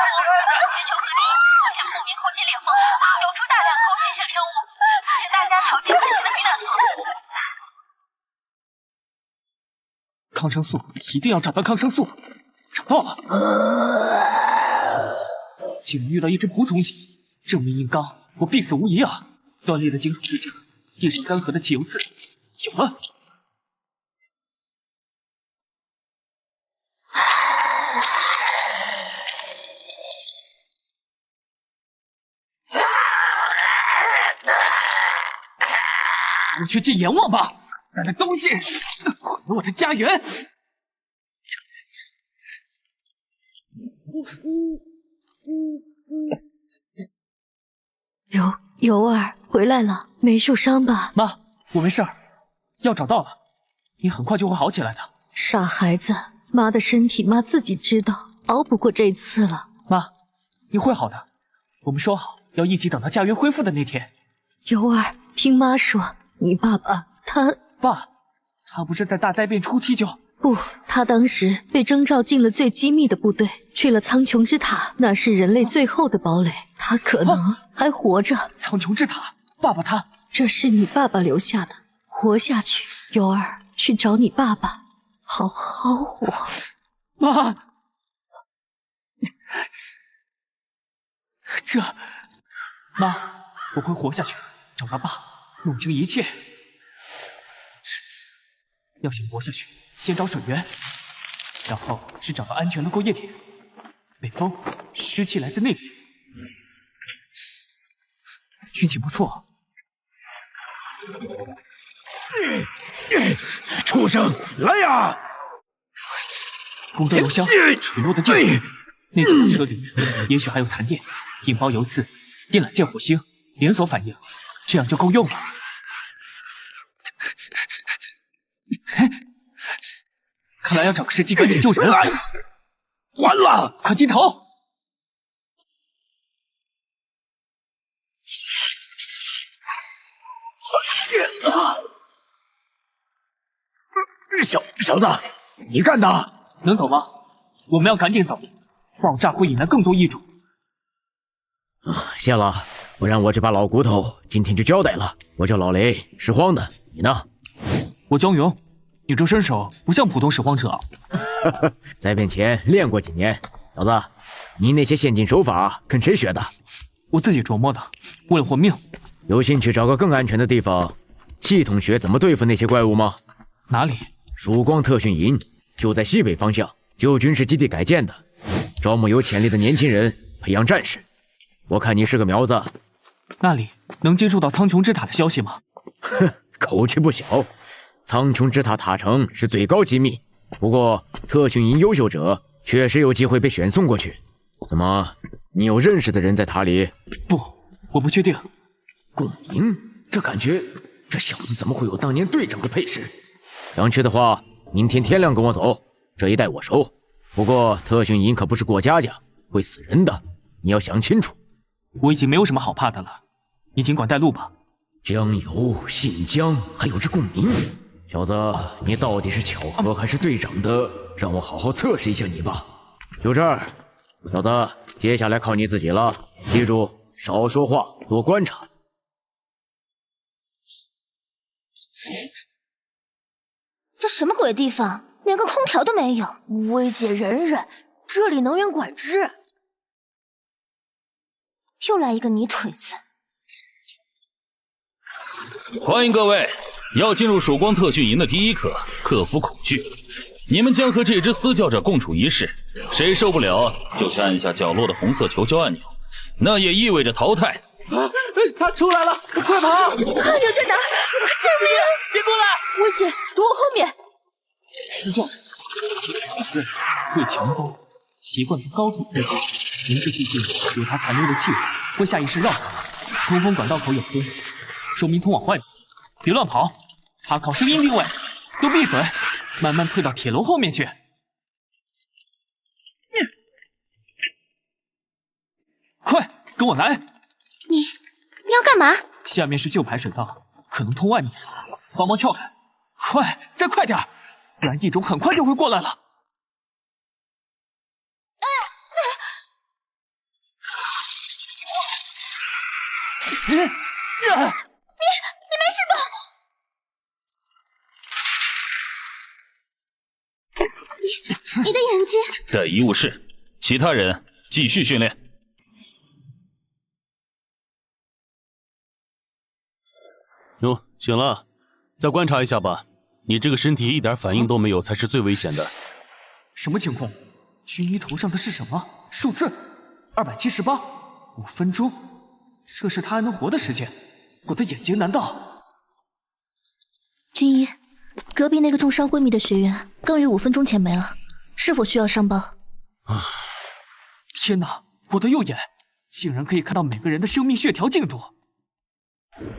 全球各地出现不明空气裂缝，涌出大量攻击性生物，请大家逃进安全的避难所。抗生素，一定要找到抗生素。找到了，竟然遇到一只捕虫蚁，正面硬刚，我必死无疑啊！断裂的金属支架，地上干涸的汽油渍，有了。我去见阎王吧！那个东西毁了我的家园！尤儿回来了，没受伤吧？妈，我没事儿，药找到了，你很快就会好起来的。傻孩子，妈的身体妈自己知道，熬不过这次了。妈，你会好的，我们说好要一起等到家园恢复的那天。尤儿，听妈说，你爸爸他不是在大灾变初期就……不，他当时被征召进了最机密的部队，去了苍穹之塔，那是人类最后的堡垒，他可能还活着。苍穹之塔，爸爸他……这是你爸爸留下的，活下去。尤儿，去找你爸爸，好好活。妈，妈，我会活下去，找到爸，弄清一切。要想活下去，先找水源，然后是找到安全的过夜点。北风，湿气来自那边。运气不错。畜生，来呀！工作油箱垂落的地方，那组车里也许还有残电，引爆油渍，电缆见火星，连锁反应，这样就够用了。看来要找个时机赶紧救人。完了，快低头！小子，你干的！能走吗？我们要赶紧走，爆炸会引来更多异种。谢了，不然我这把老骨头今天就交代了。我叫老雷，拾荒的，你呢？我江勇，你这身手不像普通拾荒者啊。灾变前练过几年，小子，你那些陷阱手法跟谁学的？我自己琢磨的，为了活命。有兴趣找个更安全的地方，系统学怎么对付那些怪物吗？哪里？曙光特训营就在西北方向，旧军事基地改建的，招募有潜力的年轻人，培养战士。我看你是个苗子。那里能接触到苍穹之塔的消息吗？哼，口气不小。苍穹之塔塔城是最高机密，不过特训营优秀者确实有机会被选送过去。怎么，你有认识的人在塔里？不，我不确定。共鸣，这感觉，这小子怎么会有当年队长的配饰？想去的话，明天天亮跟我走，这一带我熟。不过特训营可不是过家家，会死人的，你要想清楚。我已经没有什么好怕的了，你尽管带路吧。江油、信江，还有这共鸣，小子，你到底是巧合还是队长的？让我好好测试一下你吧。就这儿，小子，接下来靠你自己了。记住，少说话，多观察。这什么鬼地方，连个空调都没有！薇姐忍忍，这里能源管制。又来一个泥腿子！欢迎各位，要进入曙光特训营的第一课，克服恐惧。你们将和这只私教者共处一室，谁受不了就去按下角落的红色求救按钮，那也意味着淘汰。他出来了，快跑！阿牛在哪？救命！别过来！薇姐，躲我后面！私教者，对，会强包，习惯从高处飞进，明知附近有他残留的气味，会下意识绕开。通风管道口有风，说明通往外面。别乱跑，他靠声音定位。都闭嘴，慢慢退到铁楼后面去。快，跟我来！你要干嘛？下面是旧排水道，可能通外面，帮忙撬开。快，再快点，不然异种很快就会过来了。没事吧？你的眼睛。待一误事，其他人继续训练。哟，醒了，再观察一下吧。你这个身体一点反应都没有，才是最危险的。什么情况？军医头上的是什么数字？278，5分钟，这是他还能活的时间。我的眼睛难道？军医，隔壁那个重伤昏迷的学员刚于5分钟前没了，是否需要上报？天哪，我的右眼竟然可以看到每个人的生命血条进度。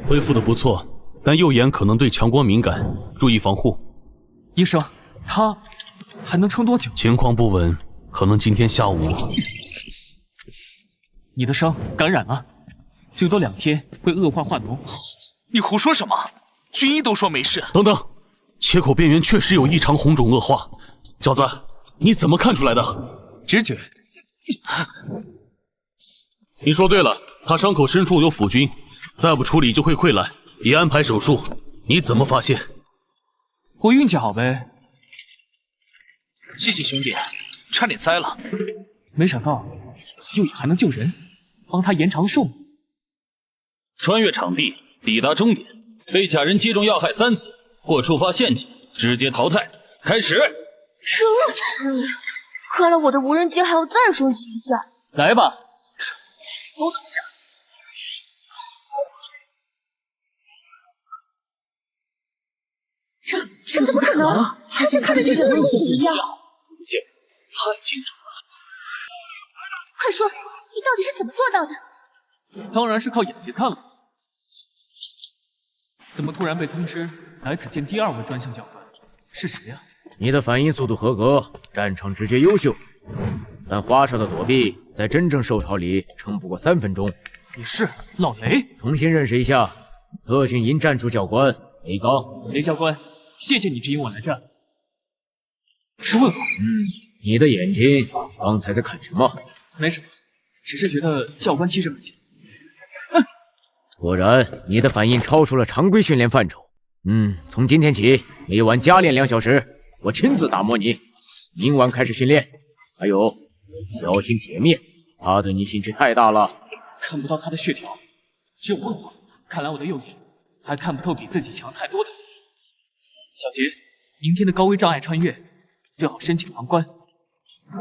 恢复的不错，但右眼可能对强光敏感，注意防护。医生，他还能撑多久？情况不稳，可能今天下午。你的伤感染了，最多2天会恶化化脓。你胡说什么？军医都说没事。等等，切口边缘确实有异常红肿恶化。小子，你怎么看出来的？直觉。你说对了，他伤口深处有腐菌，再不处理就会溃烂，已安排手术。你怎么发现？我运气好呗。谢谢兄弟，差点栽了。没想到右眼还能救人，帮他延长寿命。穿越场地，抵达终点，被假人击中要害3次或触发陷阱，直接淘汰。开始。看来我的无人机还要再升级一下。来吧。我等下。这怎么可能？他像看得见人的眼一样。太精准了。快说，你到底是怎么做到的？当然是靠眼睛看了。怎么突然被通知来此见第2位专项教官？是谁呀？你的反应速度合格，战场直觉优秀，但花哨的躲避在真正受潮里撑不过3分钟。你是老雷？重新认识一下，特训营战术教官雷刚。雷教官，谢谢你指引我来这。是问好。你的眼睛刚才在看什么？没什么，只是觉得教官气势很强。果然，你的反应超出了常规训练范畴。从今天起，每晚加练2小时，我亲自打磨你。明晚开始训练。还有，小心铁面，他对你兴趣太大了。看不到他的血条，只有问号。看来我的右眼还看不透比自己强太多的。小杰，明天的高危障碍穿越，最好申请旁观。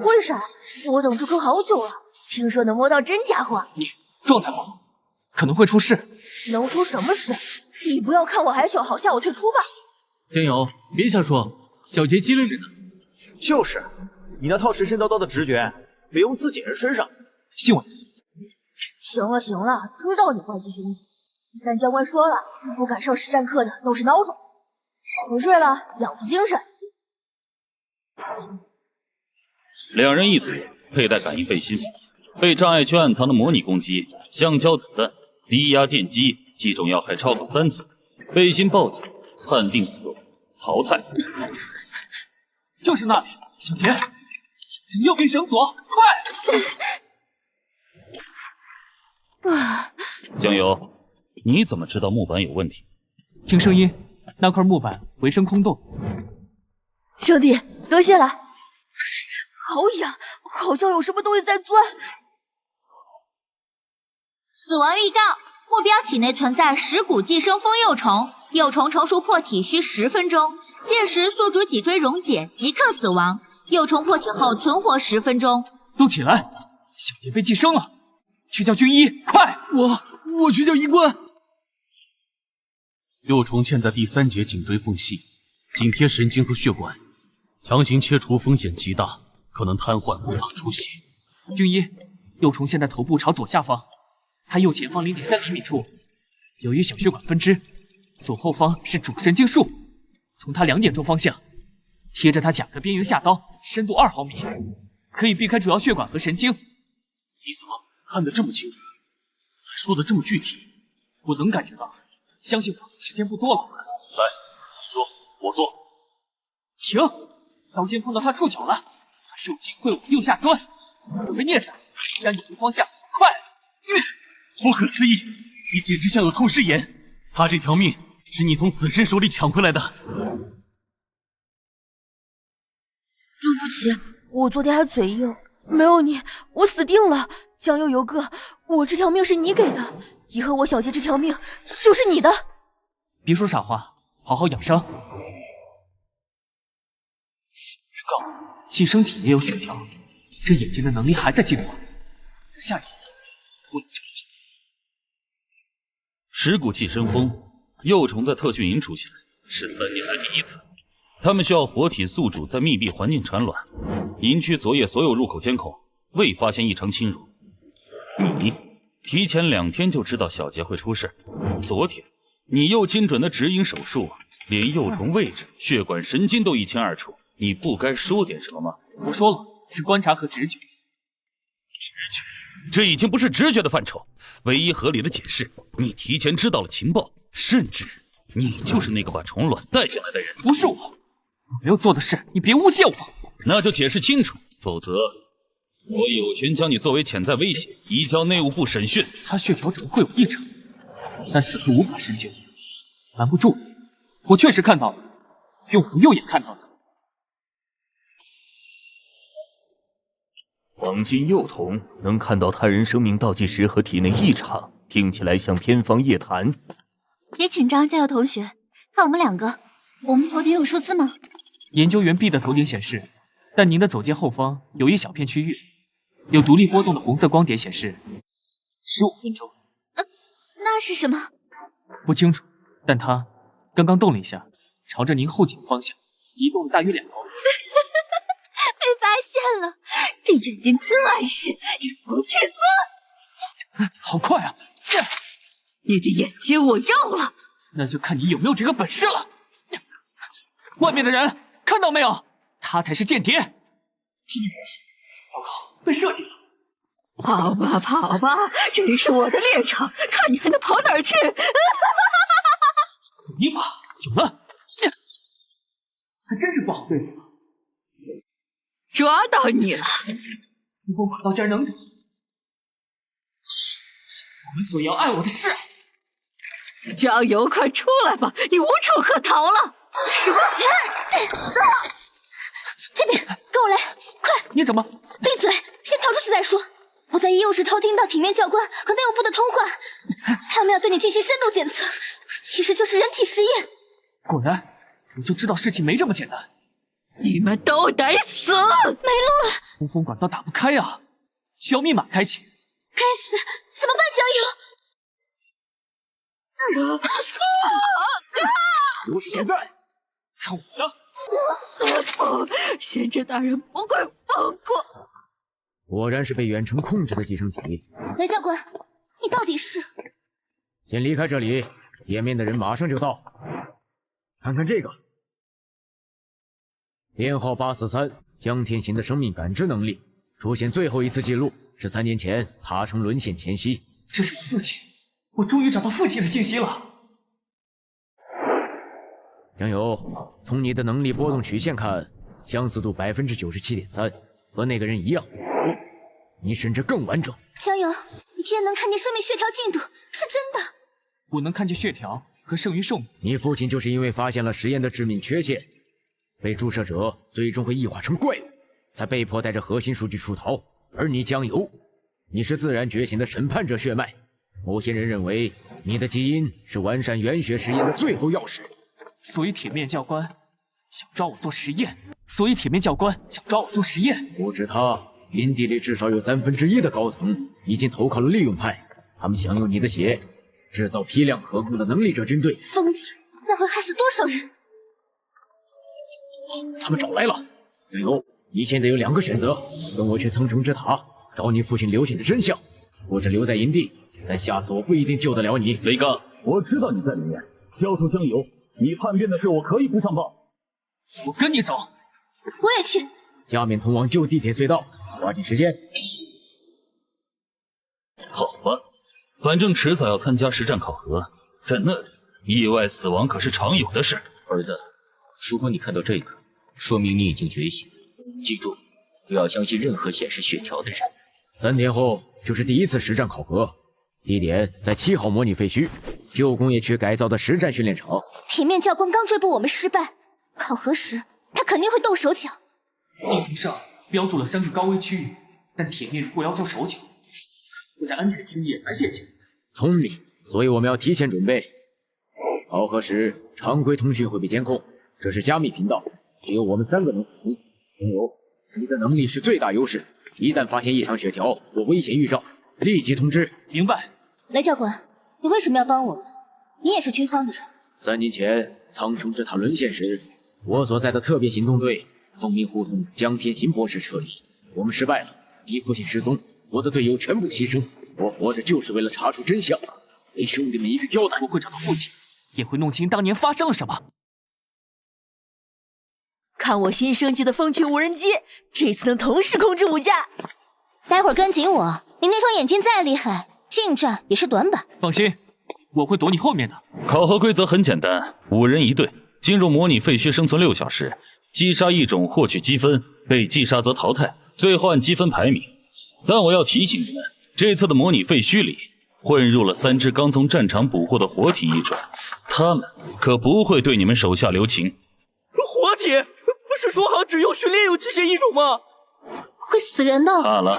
为啥？我等这坑好久了，听说能摸到真家伙。你状态不好，可能会出事。能出什么事？你不要看我还小，好吓我退出吧。天友，别瞎说，小杰机灵着呢。就是，你那套神神叨叨的直觉，别用自己人身上。信我的嘴。行了行了，知道你坏心兄弟。但教官说了，不敢上实战课的都是孬种。不睡了，养足精神。 2人一组，佩戴感应背心，被障碍区暗藏的模拟攻击、橡胶子弹、低压电击击中要害超过3次，背心暴走，判定死亡，淘汰。就是那里，小杰，请右边绳索，快！江油，你怎么知道木板有问题？听声音，那块木板回声空洞。兄弟，多谢了。好痒，好像有什么东西在钻。死亡预告：目标体内存在蚀骨寄生蜂幼虫，幼虫成熟破体需10分钟，届时宿主脊椎溶解，即刻死亡。幼虫破体后存活10分钟。都起来！小杰被寄生了，去叫军医，快！我去叫医官。幼虫嵌在第3节颈椎缝隙，紧贴神经和血管，强行切除风险极大，可能瘫痪、无脑出血。军医，幼虫现在头部朝左下方，他右前方0.3厘米处，由于小血管分支，左后方是主神经束。从他2点钟方向，贴着他甲壳边缘下刀，深度2毫米，可以避开主要血管和神经。你怎么看得这么清楚？还说得这么具体？我能感觉到，相信我，时间不多了。来，你说，我做。停！刀尖碰到他触角了，他受惊会往右下钻，准备镊子，向眼睛方向，快！不可思议，你简直像有透视眼！他这条命是你从死神手里抢回来的。对不起，我昨天还嘴硬，没有你，我死定了。江悠悠哥，我这条命是你给的，以后我小杰这条命就是你的。别说傻话，好好养伤。预告：寄生体也有血条，这眼睛的能力还在进化。下一次，我蚀骨寄生蜂幼虫在特训营出现，是3年来第一次。他们需要活体宿主在密闭环境产卵。营区昨夜所有入口监控未发现异常侵入。你提前2天就知道小杰会出事，昨天你又精准的指引手术，连幼虫位置、血管、神经都一清二楚。你不该说点什么吗？我说了，是观察和直觉。这已经不是直觉的范畴。唯一合理的解释，你提前知道了情报，甚至你就是那个把虫卵带进来的人。不是我，我没有做的事，你别诬陷我。那就解释清楚，否则我有权将你作为潜在威胁移交内务部审讯。他血条怎么会有异常？但此刻无法深究，瞒不住。我确实看到了，用我右眼看到的。黄金幼童能看到他人生命倒计时和体内异常，听起来像天方夜谭。别紧张，加油同学，看我们2个，我们头顶有数字吗？研究员 B 的头顶显示，但您的走间后方有一小片区域，有独立波动的红色光点显示15分钟。那是什么？不清楚，但它刚刚动了一下，朝着您后颈方向移动了大约2毫米。被发现了，这眼睛真碍事，与风去死！好快啊！你的眼睛我要了，那就看你有没有这个本事了。外面的人看到没有？他才是间谍。糟糕，被射击了！跑吧跑吧，这里是我的猎场，看你还能跑哪儿去！赌一把，有了！还真是不好对付。抓到你了！不过管道竟然能躲，我们所要爱我的是爱。加油，快出来吧，你无处可逃了！什么？这边，跟我来，快！你怎么？闭嘴，先逃出去再说。我在医务室偷听到体面教官和内务部的通话，他们要对你进行深度检测，其实就是人体实验。果然，我就知道事情没这么简单。你们都得死！没路了，通风管道打不开啊，需要密码开启。该死，怎么办？江油！就是现在，看我的！贤侄大人不会放过。果然是被远程控制的寄生体。雷教官，你到底是？先离开这里，前面的人马上就到。看看这个。编号843，江天行的生命感知能力出现最后一次记录是3年前塔城沦陷前夕。这是我父亲，我终于找到父亲的信息了。江友，从你的能力波动曲线看，相似度97.3%，和那个人一样。你甚至更完整。江友，你居然能看见生命血条进度，是真的？我能看见血条和剩余寿命。你父亲就是因为发现了实验的致命缺陷。被注射者最终会异化成怪物，才被迫带着核心数据出逃。而你江油，你是自然觉醒的审判者血脉。某些人认为你的基因是完善原血实验的最后钥匙，所以铁面教官想抓我做实验。不止他，营地里至少有1/3的高层已经投靠了利用派，他们想用你的血制造批量可控的能力者军队。疯子，那会害死多少人？他们找来了。江油，你现在有2个选择：跟我去苍穹之塔找你父亲留下的真相，或者留在营地，但下次我不一定救得了你。雷刚，我知道你在里面。教授江油，你叛变的事我可以不上报。我跟你走。我也去。下面通往旧地铁隧道，抓紧时间。好吧，反正迟早要参加实战考核，在那里意外死亡可是常有的事。儿子，如果你看到这个，说明你已经觉醒。记住，不要相信任何显示血条的人。 3天后就是第1次实战考核，地点在7号模拟废墟旧工业区改造的实战训练场。铁面教官刚追捕我们失败，考核时他肯定会动手脚。地图上标注了3个高危区域，但铁面如果要做手脚，会在安全区野蛮现象。聪明，所以我们要提前准备。考核时常规通讯会被监控，这是加密频道，只有我们3个能通。仲由，你的能力是最大优势，一旦发现异常血条或危险预兆，立即通知。明白。雷教官，你为什么要帮我们？你也是军方的人。3年前苍穹之塔沦陷时，我所在的特别行动队奉命护送江天行博士撤离，我们失败了，你父亲失踪，我的队友全部牺牲，我活着就是为了查出真相，给兄弟们一个交代。我会找到父亲，也会弄清当年发生了什么。看我新升级的风群无人机，这次能同时控制5架。待会儿跟紧我，你那双眼睛再厉害，近战也是短板。放心，我会躲你后面的。考核规则很简单，5人1队，进入模拟废墟生存6小时，击杀异种获取积分，被击杀则淘汰，最后按积分排名。但我要提醒你们，这次的模拟废墟里混入了3只刚从战场捕获的活体异种，他们可不会对你们手下留情。活体？不是说好只有训练有机械异种吗？会死人的。好了，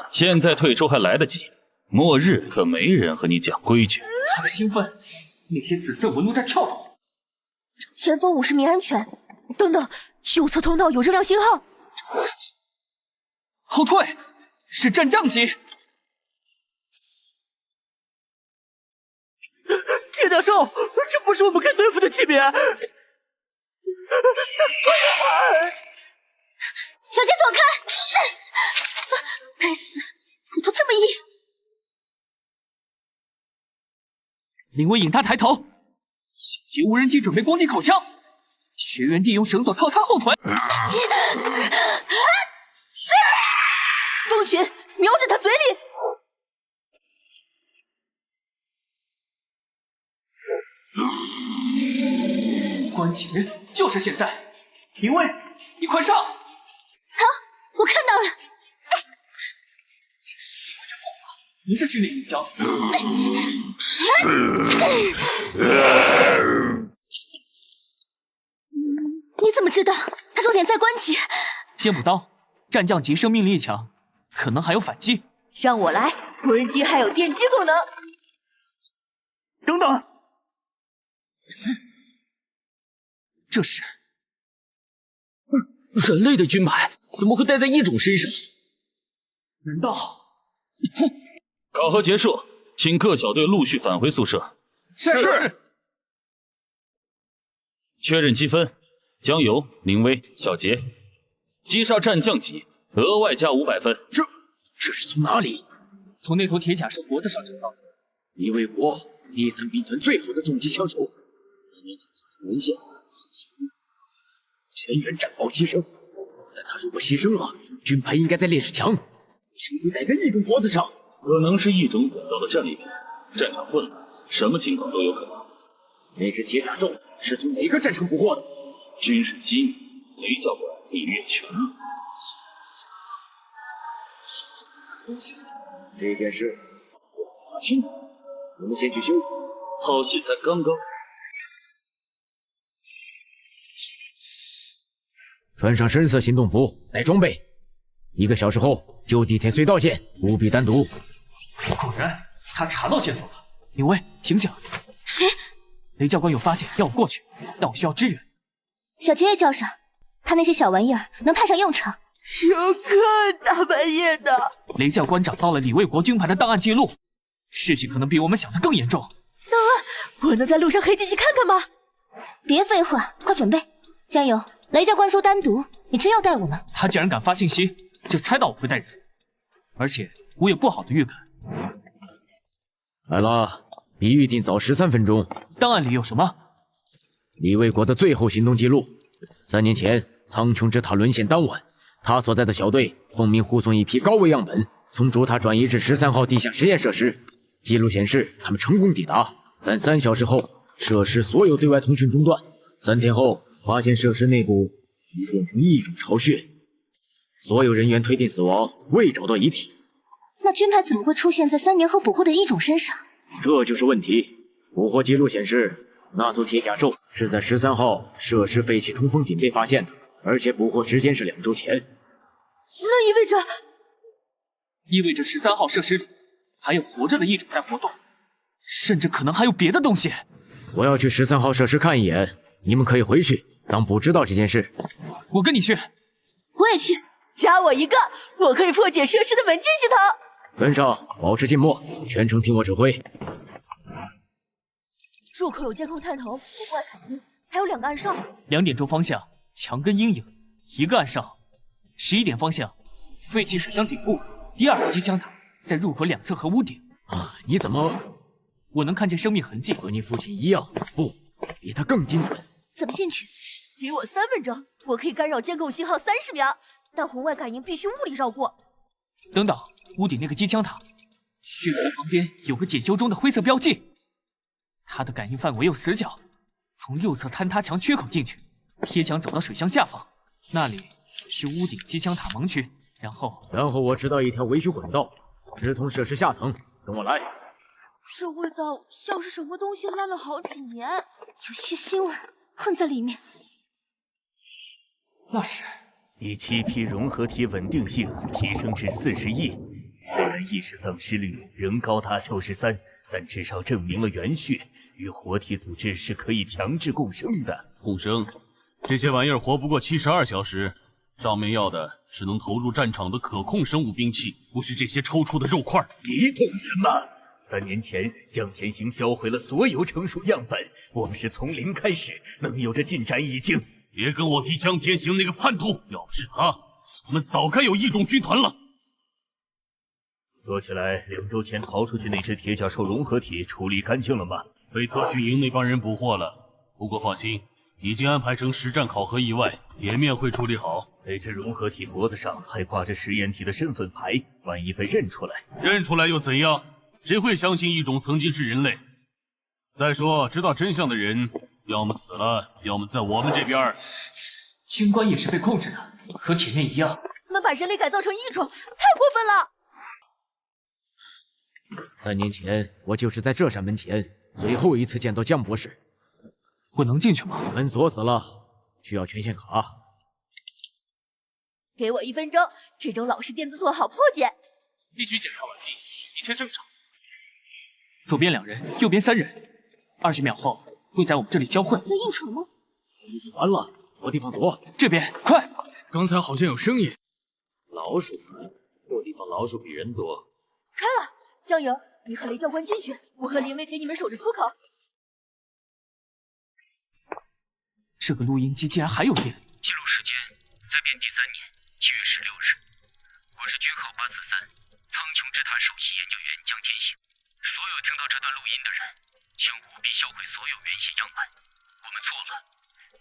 现在退出还来得及，末日可没人和你讲规矩。他的兴奋，那些紫色纹路在跳动。前方50米安全。等等，右侧通道有热量信号。后退，是战将级。铁甲兽，这不是我们该对付的级别。小杰躲开！该死，骨头这么硬。林威引他抬头，小杰无人机准备攻击口枪，学员弟用绳索套他后腿。风群，瞄准他嘴里。关节就是现在，林威，你快上！好，我看到了。不是训练营教。你怎么知道？他说点在关节。剑补刀，战将级生命力强，可能还有反击。让我来，无人机还有电击功能。等等，这是人类的军牌，怎么会戴在异种身上？难道？考核结束，请各小队陆续返回宿舍。是。确认积分：江游、林威、小杰。击杀战将级，额外加500分。这是从哪里？从那头铁甲兽脖子上找到的。李卫国，第3兵团最好的重机枪手，3年前踏出沦陷，全员战报牺牲。但他如果牺牲了，军牌应该在烈士墙，为什么会戴在异种脖子上？可能是异种捡到的战利品。战场混乱，什么情况都有可能。那只铁甲兽是从哪个战场捕获的？军事机密，雷教官一阅全录。这件事我查清楚，我们先去休息。好戏才刚刚。穿上深色行动服，带装备。1个小时后就地铁隧道线，务必单独。果然，他查到线索了。林威，醒醒！谁？雷教官有发现，要我过去，但我需要支援。小杰也叫上，他那些小玩意儿能派上用场。游客，大半夜的。雷教官找到了李卫国军牌的档案记录，事情可能比我们想的更严重。那我能在路上黑进去看看吗？别废话，快准备！加油！雷教官说单独，你真要带我们？他既然敢发信息，就猜到我会带人，而且我有不好的预感。来了，比预定早13分钟。档案里有什么？李卫国的最后行动记录：3年前苍穹之塔沦陷当晚，他所在的小队奉命护送一批高危样本从主塔转移至13号地下实验设施。记录显示，他们成功抵达，但3小时后，设施所有对外通讯中断。3天后，发现设施内部已变成异种巢穴，所有人员推定死亡，未找到遗体。那军牌怎么会出现在3年后捕获的异种身上？这就是问题。捕获记录显示，那头铁甲兽是在13号设施废弃通风井被发现的，而且捕获时间是2周前。那意味着13号设施里还有活着的异种在活动，甚至可能还有别的东西。我要去13号设施看一眼，你们可以回去当不知道这件事。我跟你去。我也去。加我一个，我可以破解设施的门禁系统。跟上，保持静默，全程听我指挥。入口有监控探头、户外凯宾，还有2个暗哨。2点钟方向，墙根阴影，1个暗哨。11点方向，废弃水箱顶部，第2个机枪塔，在入口2侧和屋顶。啊，你怎么？我能看见生命痕迹，和你父亲一样，不，比他更精准。怎么进去？给我3分钟，我可以干扰监控信号30秒，但红外感应必须物理绕过。等等，屋顶那个机枪塔，血槽旁边有个检修中的灰色标记，它的感应范围有死角，从右侧坍塌墙缺口进去，贴墙走到水箱下方，那里是屋顶机枪塔盲区，然后我知道一条维修管道，直通设施下层，跟我来。这味道像是什么东西烂了好几年，有血腥味混在里面。那是第7批融合体稳定性提升至41，虽然意识丧失率仍高达93%，但至少证明了元血与活体组织是可以强制共生的。共生，这些玩意儿活不过72小时。上面要的是能投入战场的可控生物兵器，不是这些抽搐的肉块。你懂什么？3年前，江天行销毁了所有成熟样本，我们是从0开始，能有这进展已经。别跟我提江天行那个叛徒，要不是他，我们早该有异种军团了。说起来，2周前逃出去那只铁甲兽融合体处理干净了吗？被特训营那帮人捕获了，不过放心，已经安排成实战考核意外，铁面会处理好。那只融合体脖子上还挂着实验体的身份牌，万一被认出来，认出来又怎样？谁会相信异种曾经是人类？再说，知道真相的人，要么死了，要么在我们这边。军官也是被控制的，和铁面一样。他们把人类改造成异种，太过分了！3年前，我就是在这扇门前最后一次见到江博士。我能进去吗？门锁死了，需要权限卡。给我1分钟，这种老式电子锁好破解。必须检查完毕，一切正常。左边2人，右边3人，20秒后会在我们这里交汇。在应酬吗？完了，找地方躲。这边，快！刚才好像有声音。老鼠们，这地方老鼠比人多。开了，江游，你和雷教官进去，我和林薇给你们守着出口。这个录音机竟然还有电。记录时间：在编第3年7月16日，我是军号843苍穹之塔首席研究员江天行。所有听到这段录音的人，请务必销毁所有原血样本。我们错了，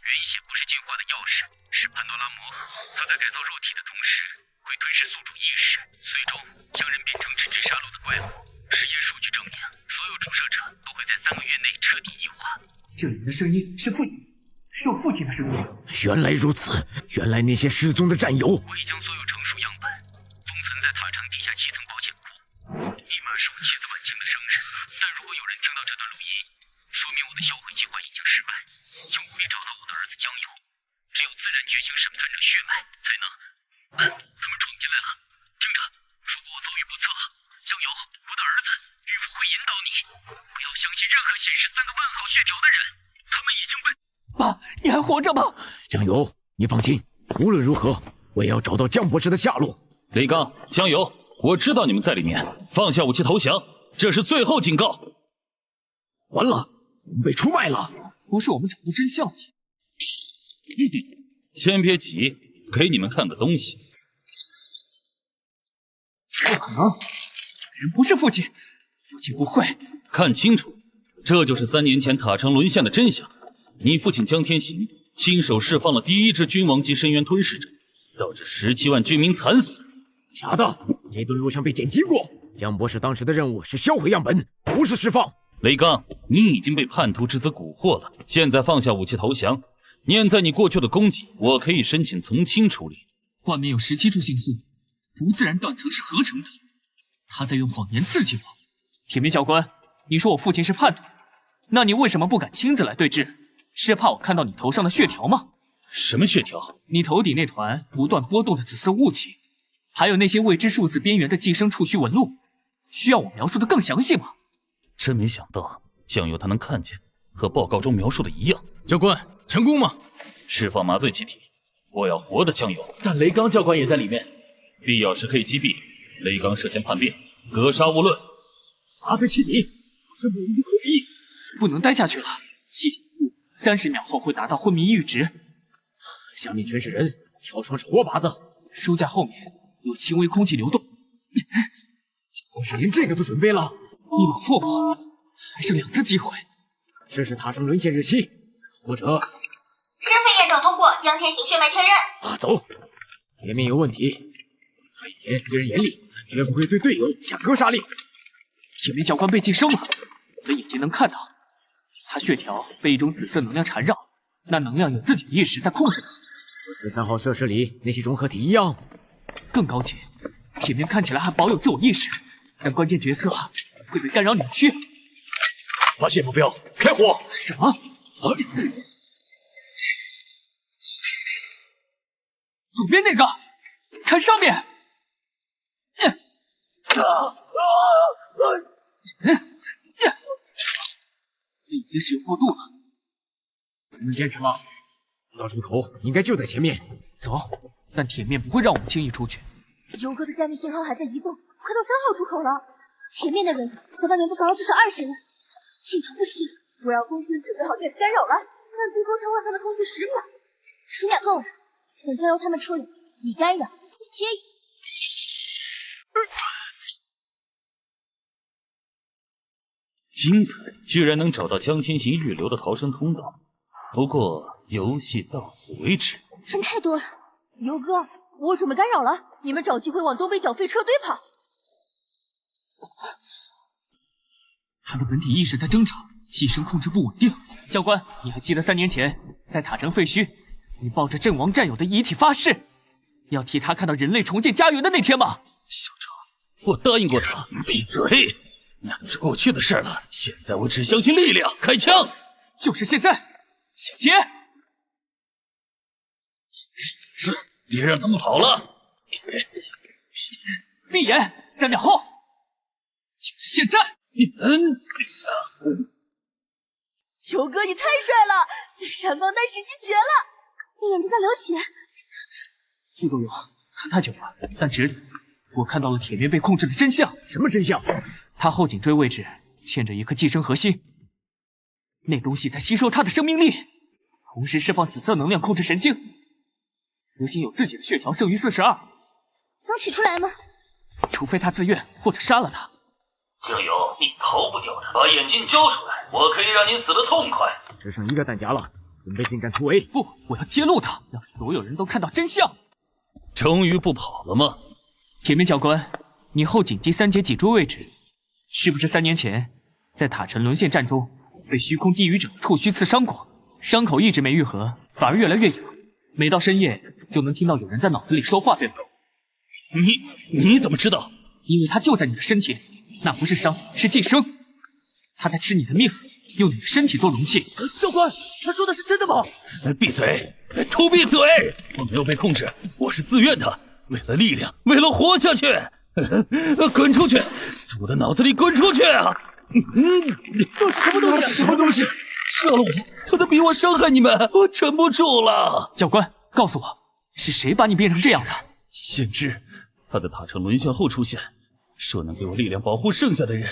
原血不是进化的钥匙，是潘多拉魔盒。它在改造肉体的同时，会吞噬宿主意识，最终将人变成直至杀戮的怪物。实验数据证明，所有注射者都会在3个月内彻底异化。这里的声音是父亲。是我父亲的声音。原来如此，原来那些失踪的战友。我已将所有成熟样本封存在塔城地下7层保险库，密码是我妻子婉清的生日。但如果有人听到这段录音，说明我的销毁计划已经失败，请务必找到我的儿子江游。只有自然觉醒生产者血脉，才能。他们闯进来了，听着，如果我遭遇不测，江游，我的儿子，玉父会引导你，不要相信任何显示3个问号血条的人，他们已经被。爸，你还活着吗？江游，你放心，无论如何，我也要找到江博士的下落。雷刚，江游，我知道你们在里面，放下武器投降，这是最后警告。完了，我们被出卖了。不是我们找到真相了。先别急，给你们看个东西。不可能，人不是父亲，父亲不会。看清楚，这就是3年前塔城沦陷的真相。你父亲江天行亲手释放了第1只君王级深渊吞噬者，导致17万军民惨死。假的，那段录像被剪辑过。江博士当时的任务是销毁样本，不是释放。雷刚，你已经被叛徒之子蛊惑了，现在放下武器投降。念在你过去的功绩，我可以申请从轻处理。外面有17处星宿，不自然断层是合成的，他在用谎言刺激我。铁面教官，你说我父亲是叛徒，那你为什么不敢亲自来对质？是怕我看到你头上的血条吗？什么血条？你头顶那团不断波动的紫色雾气，还有那些未知数字边缘的寄生触须纹路，需要我描述的更详细吗？真没想到酱油他能看见，和报告中描述的一样。教官，成功吗？释放麻醉气体，我要活的酱油。但雷刚教官也在里面，必要时可以击毙。雷刚涉嫌叛变，格杀勿论。麻醉气体是不一定会逼，不能待下去了。气体30秒后会达到昏迷阈值。下面全是人，条床是活靶子。书架后面有轻微空气流动。我是连这个都准备了，密码错误，还剩2次机会。试试塔上沦陷日期，或者身份验证通过，江天行血脉确认。走。铁面有问题，他以前虽然严厉，绝不会对队友下格杀令。铁面教官被寄生了，我的眼睛能看到，他血条被一种紫色能量缠绕，那能量有自己的意识在控制他。和13号设施里那些融合体一样，更高级。铁面看起来还保有自我意识，但关键决策会被干扰扭曲。发现目标，开火！什么？左边那个，看上面！已经使用过度了，你们坚持吗？到出口应该就在前面。走，但铁面不会让我们轻易出去。游哥的加密信号还在移动，快到3号出口了。铁面的人和外面布防了至少20人，进程不行。我让风轩准备好电磁干扰了，让金钩瘫痪他们通讯10秒。10秒够了，等江柔他们出来，你干扰，你接应。精彩，居然能找到江天行预留的逃生通道。不过游戏到此为止。人太多了，游哥，我准备干扰了，你们找机会往东北角废车堆跑。他的本体意识在挣扎，气声控制不稳定。教官，你还记得3年前在塔城废墟，你抱着阵亡战友的遗体发誓，要替他看到人类重建家园的那天吗？小哲，我答应过他。闭嘴！那都是过去的事了，现在我只相信力量，开枪！就是现在，小杰！别让他们跑了！闭眼，3秒后，就是现在！球哥，你太帅了，闪光弹时机绝了！你眼睛在流血。副作用看太久了，但值得。我看到了铁面被控制的真相。什么真相？他后颈椎位置嵌着一颗寄生核心，那东西在吸收他的生命力，同时释放紫色能量控制神经。核心有自己的血条，剩余42，能取出来吗？除非他自愿或者杀了他。酱油，你逃不掉的，把眼镜交出来，我可以让你死得痛快。只剩1个弹夹了，准备进站突围。不，我要揭露他，让所有人都看到真相。终于不跑了吗？铁面教官，你后颈第3节脊椎位置，是不是3年前在塔城沦陷战中被虚空地狱者触须刺伤过？伤口一直没愈合，反而越来越痒，每到深夜就能听到有人在脑子里说话，对吧？你怎么知道？因为他就在你的身体里，那不是伤，是寄生。他在吃你的命，用你的身体做容器。教官，他说的是真的吗？闭嘴！都闭嘴！我没有被控制，我是自愿的，为了力量，为了活下去。滚出去！从我的脑子里滚出去啊！那是什么东西？什么东西？杀了我！他在逼我伤害你们，我撑不住了。教官，告诉我，是谁把你变成这样的？先知，他在塔城沦陷后出现，说能给我力量保护剩下的人，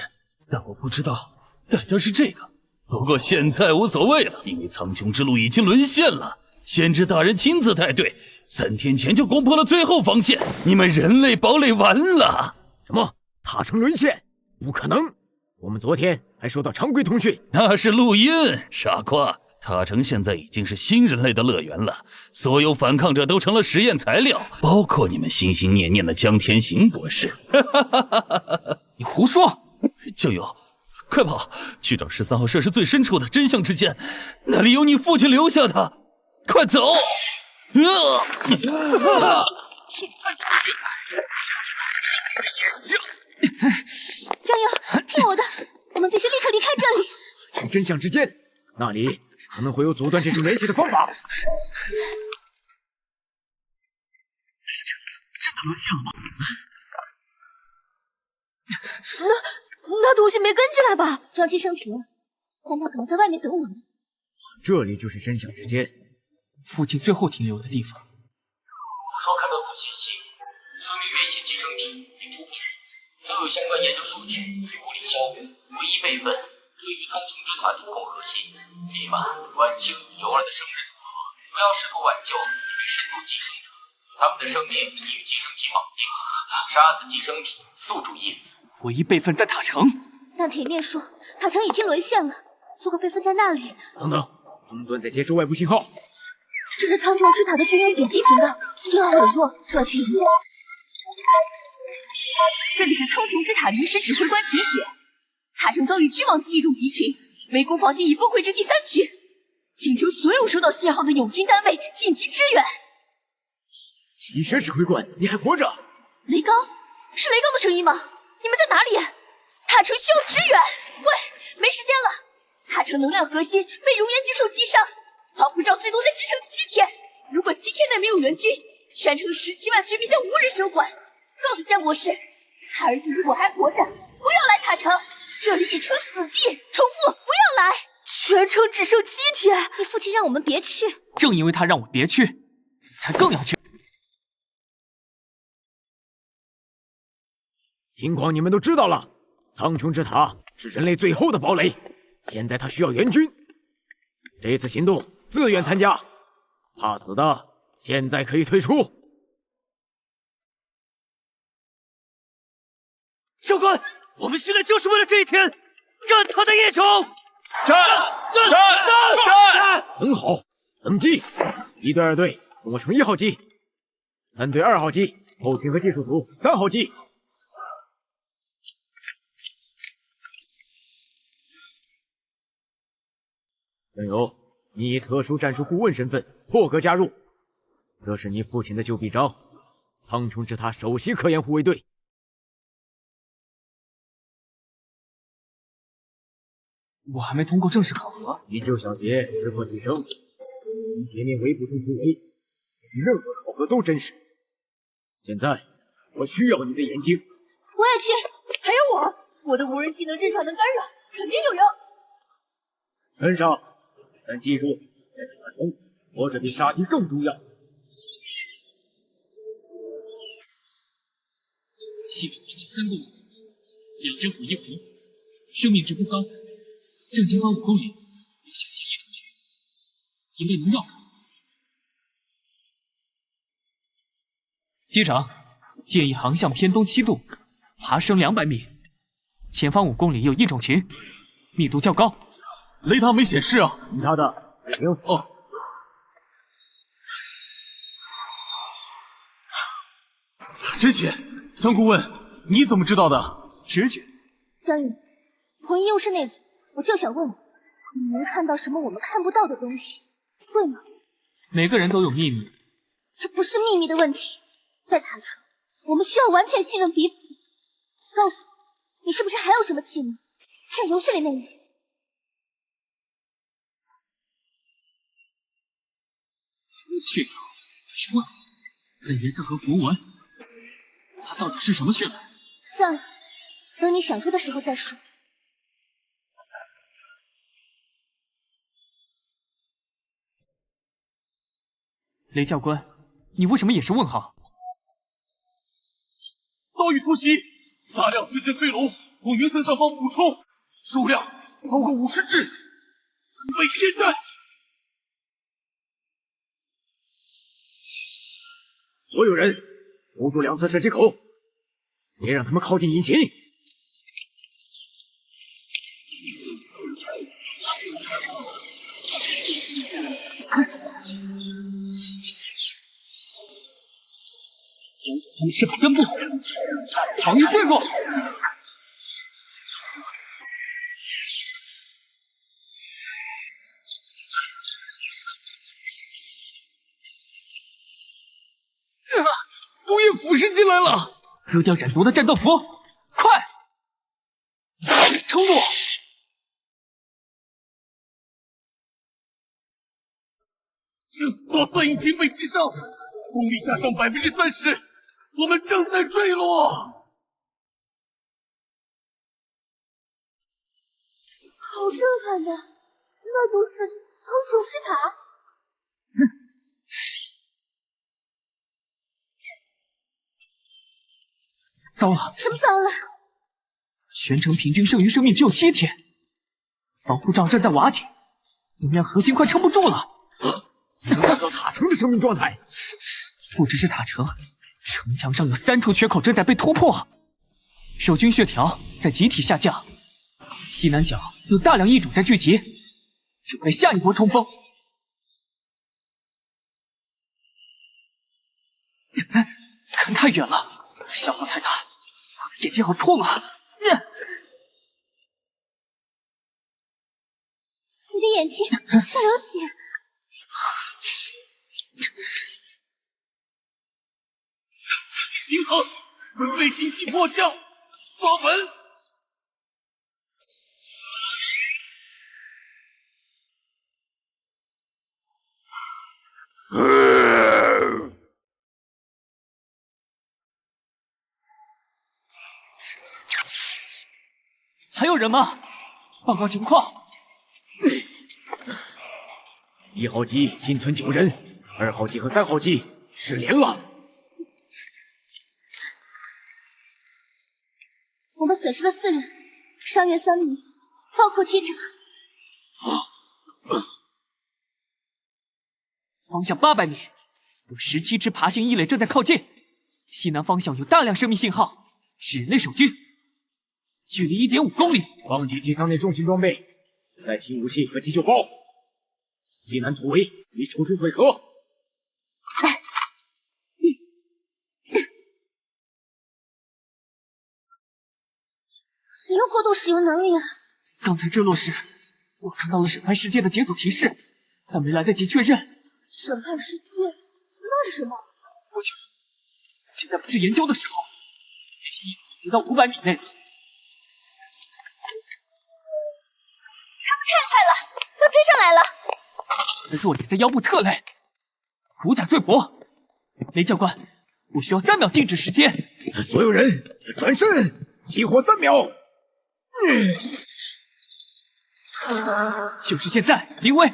但我不知道代价是这个。不过现在无所谓了，因为苍穹之路已经沦陷了。先知大人亲自带队，3天前就攻破了最后防线，你们人类堡垒完了。什么？塔城沦陷？不可能！我们昨天还收到常规通讯，那是录音，傻瓜。塔城现在已经是新人类的乐园了，所有反抗者都成了实验材料，包括你们心心念念的江天行博士。你胡说！酱油，快跑，去找13号设施最深处的真相之间，那里有你父亲留下的。快走！现在出去，想去看看你的眼睛。江友，听我的，我们必须立刻离开这里。去真相之间，那里可能会有阻断这种联系的方法。真的沦陷了吗？那东西没跟进来吧？撞击声停了，但他可能在外面等我们。这里就是真相之间，附近最后停留的地方。说看到此信息，说明原先寄生体已突破，所有相关研究数据被物理销毁，唯一备份对于苍穹之塔主控核心立马晚清尤儿的生日组合，不要试图挽救因为深度寄生者，他们的生命已与寄生体绑定，杀死寄生体，宿主一死。唯一备份在塔城。但铁面说塔城已经沦陷了，如果备份在那里……等等，中断在接收外部信号。这是苍穹之塔的军援紧急频道，信号很弱，断续严重。这里是苍穹之塔临时指挥官秦雪，塔城遭遇巨蟒子异种集群，围攻防线已崩溃至第3区，请求所有收到信号的友军单位紧急支援。秦雪指挥官，你还活着？雷高，是雷高的声音吗？你们在哪里？塔城需要支援！喂，没时间了，塔城能量核心被熔岩巨兽击伤，防护罩最多再支撑7天，如果7天内没有援军，全城17万居民将无人生还。告诉江博士，他儿子如果还活着，不要来塔城，这里已成死地。重复，不要来！全城只剩7天，你父亲让我们别去。正因为他让我别去，你才更要去。情况你们都知道了，苍穹之塔是人类最后的堡垒，现在他需要援军。这次行动自愿参加，怕死的现在可以退出。教官，我们训练就是为了这一天，干他的野种！战！很好，登记。1队、2队跟我乘1号机，3队2号机，后勤和技术组3号机。江友，你以特殊战术顾问身份破格加入，这是你父亲的旧臂章，苍穹之塔首席科研护卫队。我还没通过正式考核。以旧小节识破提升，与铁面围捕中突击，比任何考核都真实。现在我需要你的眼睛。我也去。还有我的无人技能震传能干扰，肯定有用。跟上，但记住，在塔城活着比杀敌更重要。细胞环境3公里，2只虎1狐，生命值不高。正前方5公里有小型异种群，应该能绕开。机长建议航向偏东7度，爬升200米。前方5公里有异种群，密度较高。雷达没显示啊。其他的行哦。真险！张顾问，你怎么知道的？直觉。江宇，同一优势那次。我就想问你，你能看到什么我们看不到的东西，对吗？每个人都有秘密，这不是秘密的问题。在塔城，我们需要完全信任彼此。告诉我，你是不是还有什么技能，像游戏里那样？血流是问本源是和符文，它到底是什么血脉？算了，等你想说的时候再说。雷教官，你为什么也是问号？遭遇突袭，大量4只飞龙从云层上方补充，数量超过50只，曾被天战。所有人守住2侧射击口，别让他们靠近引擎。你是把根部防御最弱。毒液腐蚀进来了！割掉染毒的战斗服，快！冲住！左侧引擎被击伤，动力下降30%，我们正在坠落。好震撼的，那就是苍穹之塔。糟了！什么糟了？全程平均剩余生命只有7天，防护罩正在瓦解，能量核心快撑不住了。能看到塔城的生命状态。不只是塔城，城墙上有3处缺口正在被突破，守军血条在集体下降，西南角有大量异种在聚集，准备下一波冲锋。看太远了，消耗太大，我的眼睛好痛啊！你的眼睛在流血。平衡，准备紧急迫降，抓稳。还有人吗？报告情况。1号机幸存9人，2号机和3号机失联了。我们损失了4人，伤员3名，包括机长。方向800米，有17只爬行异类正在靠近。西南方向有大量生命信号，是人类守军，距离1.5公里。放敌机舱内重型装备，自带新武器和急救包。西南突围，与守军会合。你又过度使用能力了。刚才坠落时，我看到了审判世界的解锁提示，但没来得及确认。审判世界，那是什么？不清楚，现在不是研究的时候。联系异种随到500米内。他们太快了，要追上来了。弱点在腰部侧肋，虎甲最薄。雷教官，我需要3秒静止时间。所有人转身，激活3秒。就是现在，林威，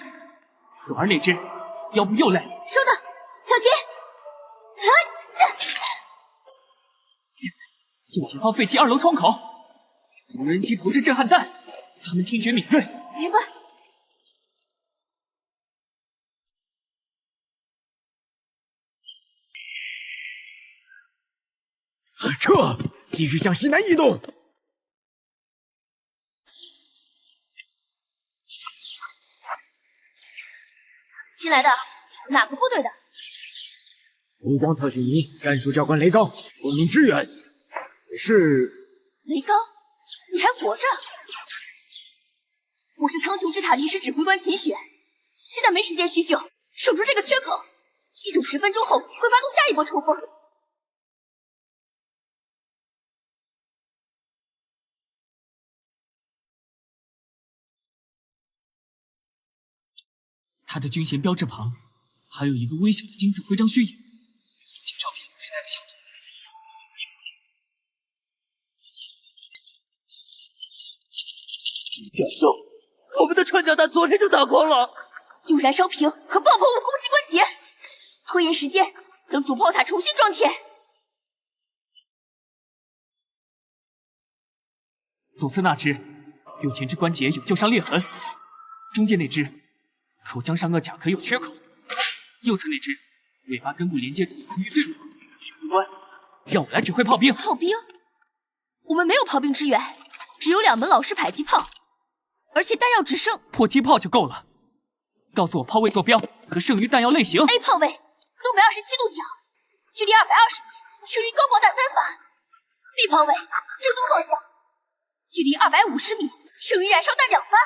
左儿那只腰部右肋。收到，小杰。右前方废弃2楼窗口，无人机投掷震撼弹，他们听觉敏锐。明白。撤，继续向西南移动。新来的，哪个部队的？曙光特训营战术教官雷刚，奉命支援。是雷刚，你还活着？我是苍穹之塔临时指挥官秦雪，现在没时间叙旧，守住这个缺口。异种10分钟后会发动下一波冲锋。他的军衔标志旁还有一个微小的金色徽章虚影，及照片佩戴的小图。金教授，我们的穿甲弹昨天就打光了，用燃烧瓶和爆破物攻击关节，拖延时间，等主炮塔重新装填。左侧那只右前肢关节有旧伤裂痕，中间那只口腔上颚甲壳有缺口，右侧那只尾巴根部连接处防御队伍。指挥官，让我来指挥炮兵。炮兵？我们没有炮兵支援，只有2门老式迫击炮，而且弹药只剩迫击炮就够了。告诉我炮位坐标和剩余弹药类型。 A 炮位，东北27度角，距离220米，剩余高爆弹3发。B 炮位，正东方向，距离250米，剩余燃烧弹2发。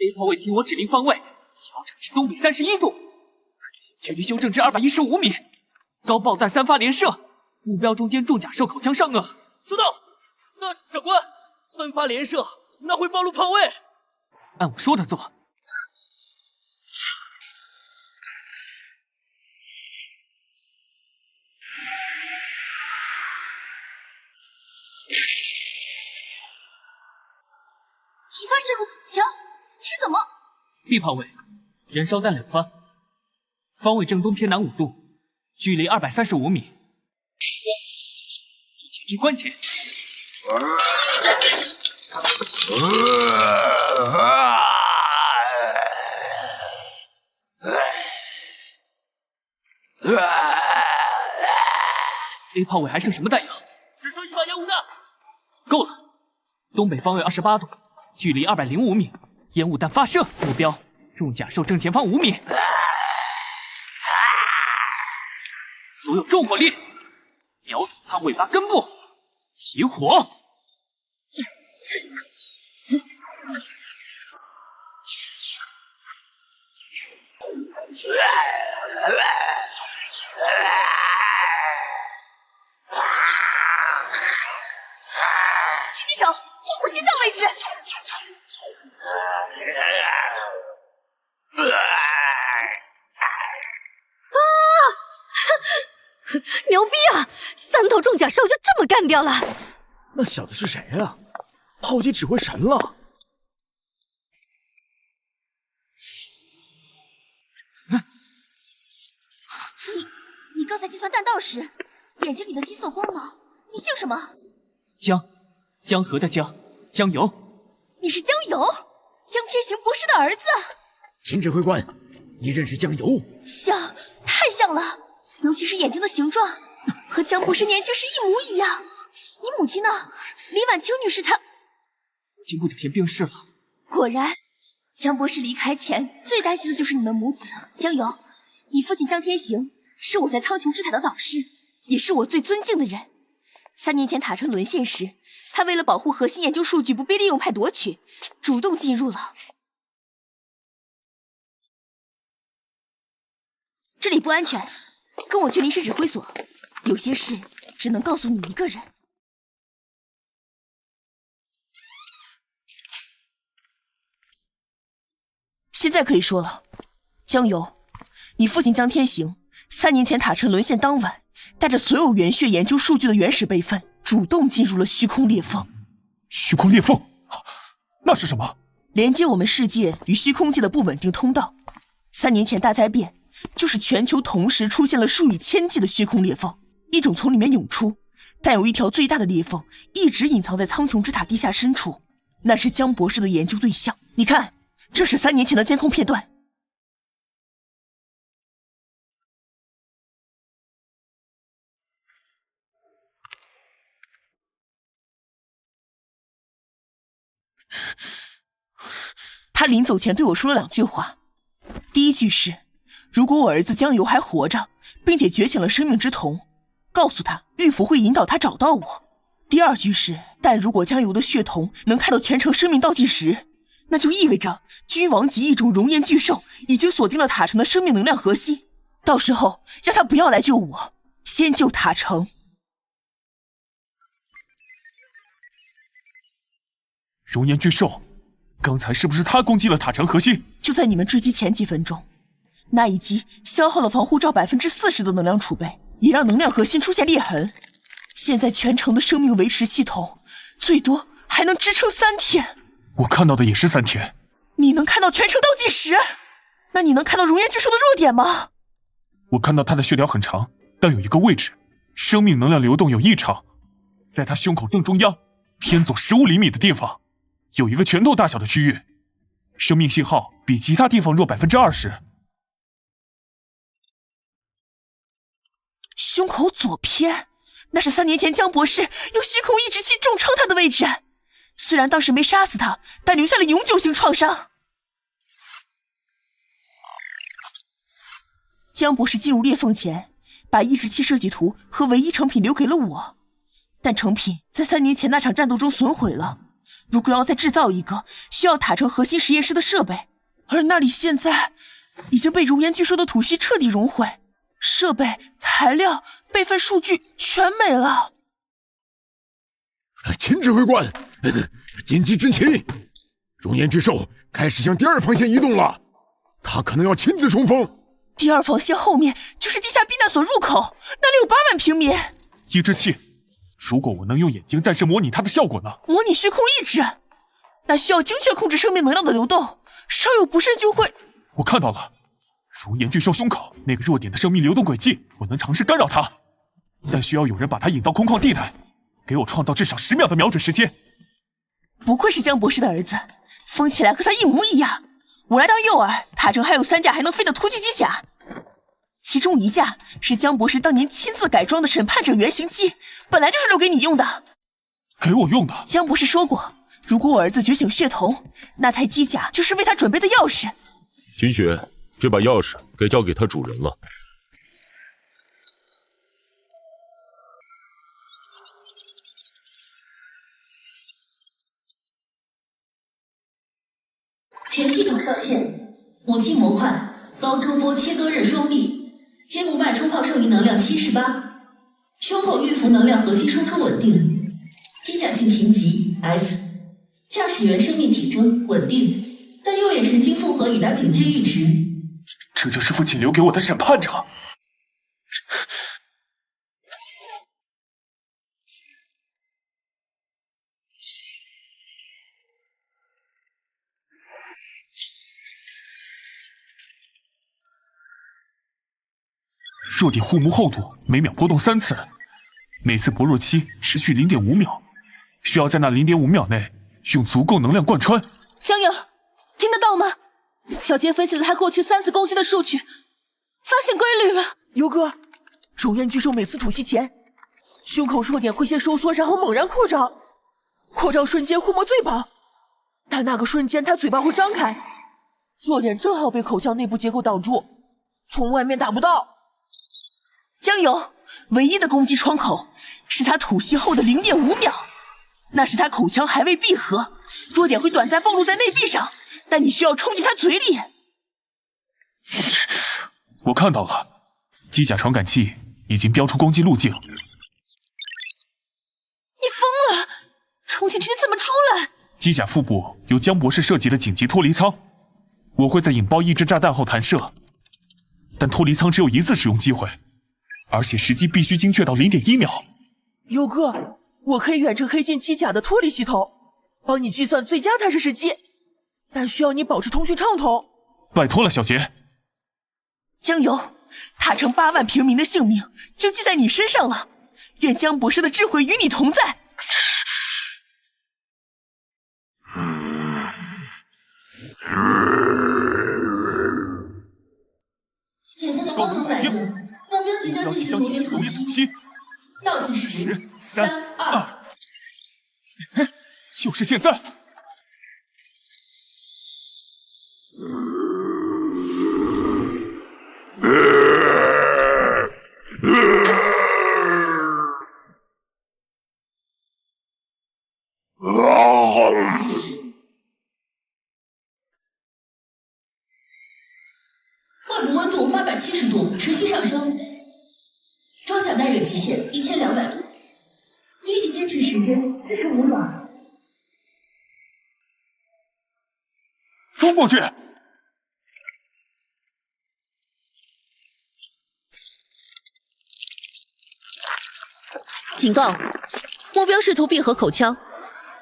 A 炮位听我指令方位，调整至东北31度，距离修正至215米，高爆弹3发连射，目标中间重甲兽口腔上颚。收到。那长官，3发连射，那会暴露炮位。按我说的做。一发射入土枪，你是怎么？B 炮位，燃烧弹2发，方位正东偏南5度，距离235米。前置关节。A 炮位还剩什么弹药？只剩1把烟雾弹。够了，东北方位28度，距离205米，烟雾弹发射，目标重甲兽正前方5米。所有重火力，瞄准它尾巴根部，起火。狙击手，突破心脏位置。牛逼啊！3头重甲兽就这么干掉了。那小子是谁啊？炮击指挥神了！你刚才计算弹道时，眼睛里的金色光芒，你姓什么？江河的江，江油。你是江油，江天行博士的儿子。秦指挥官，你认识江油？像，太像了，尤其是眼睛的形状，和江博士年轻时一模一样。你母亲呢？李婉清女士她母亲不久前病逝了。果然，江博士离开前最担心的就是你们母子。江油，你父亲江天行是我在苍穹之塔的导师，也是我最尊敬的人。3年前塔城沦陷时，他为了保护核心研究数据不被利用派夺取，主动进入了。这里不安全，跟我去临时指挥所。有些事只能告诉你一个人。现在可以说了，江油，你父亲江天行3年前塔城沦陷当晚，带着所有原血研究数据的原始备份，主动进入了虚空裂缝。虚空裂缝，那是什么？连接我们世界与虚空界的不稳定通道。3年前大灾变，就是全球同时出现了数以千计的虚空裂缝，一种从里面涌出，但有一条最大的裂缝一直隐藏在苍穹之塔地下深处，那是江博士的研究对象。你看，这是3年前的监控片段。他临走前对我说了2句话，第一句是，如果我儿子江油还活着，并且觉醒了生命之瞳，告诉他玉符会引导他找到我。第二句是，但如果江油的血瞳能看到全程生命倒计时，那就意味着君王级一种熔岩巨兽已经锁定了塔城的生命能量核心，到时候让他不要来救我，先救塔城。熔岩巨兽，刚才是不是他攻击了塔城核心？就在你们坠机前几分钟，那一击消耗了防护罩40%的能量储备，也让能量核心出现裂痕。现在全城的生命维持系统最多还能支撑3天。我看到的也是3天。你能看到全程倒计时？那你能看到熔岩巨兽的弱点吗？我看到它的血条很长，但有一个位置，生命能量流动有异常，在它胸口正中央，偏左15厘米的地方，有一个拳头大小的区域，生命信号比其他地方弱20%。胸口左偏，那是3年前江博士用虚空抑制器重创他的位置。虽然当时没杀死他，但留下了永久性创伤。江博士进入裂缝前，把抑制器设计图和唯一成品留给了我，但成品在3年前那场战斗中损毁了。如果要再制造一个，需要塔城核心实验室的设备，而那里现在已经被熔岩巨兽的吐息彻底熔毁，设备、材料、备份数据全没了。秦指挥官，紧急执勤！熔岩巨兽开始向第2防线移动了，他可能要亲自冲锋。第2防线后面就是地下避难所入口，那里有8万平民。抑制器，如果我能用眼睛暂时模拟它的效果呢？模拟虚空意志，那需要精确控制生命能量的流动，稍有不慎就会……我看到了，熔岩巨兽胸口那个弱点的生命流动轨迹，我能尝试干扰它，但需要有人把它引到空旷地带，给我创造至少10秒的瞄准时间。不愧是江博士的儿子，疯起来和他一模一样。我来当诱饵，塔城还有3架还能飞的突击机甲，其中1架是江博士当年亲自改装的审判者原型机，本来就是留给你用的。给我用的？江博士说过，如果我儿子觉醒血瞳，那台机甲就是为他准备的钥匙。秦雪，这把钥匙该交给它主人了。全系统上线，武器模块高周波切割刃双臂，肩部脉冲炮剩余能量78，胸口预服能量核心输出稳定，机甲性评级 S， 驾驶员生命体征稳定，但右眼神经负荷已达警戒阈值。这就是父亲留给我的审判者。弱点护目厚度每秒波动3次，每次薄弱期持续0.5秒，需要在那0.5秒内用足够能量贯穿。江友，听得到吗？小杰分析了他过去3次攻击的数据，发现规律了。游哥，熔岩巨兽每次吐息前，胸口弱点会先收缩，然后猛然扩张，扩张瞬间护膜最薄，但那个瞬间他嘴巴会张开，弱点正好被口腔内部结构挡住，从外面打不到。江友，唯一的攻击窗口是他吐息后的0.5秒，那时他口腔还未闭合，弱点会短暂暴露在内壁上，但你需要冲击他嘴里。我看到了，机甲传感器已经标出攻击路径。你疯了！冲进去怎么出来？机甲腹部有江博士设计的紧急脱离舱，我会在引爆抑制炸弹后弹射，但脱离舱只有1次使用机会，而且时机必须精确到0.1秒。游哥，我可以远程黑进机甲的脱离系统，帮你计算最佳弹射时机，但需要你保持通讯畅通。拜托了，小杰。江游，塔城8万平民的性命就记在你身上了，愿江博士的智慧与你同在。检测到光能反应，目标即将进行熔岩吐息，倒计时3、2，就是现在！外部温度870度，持续上升。装甲耐热极限1200度，一级坚持时间45秒。冲过去！警告，目标试图闭合口腔，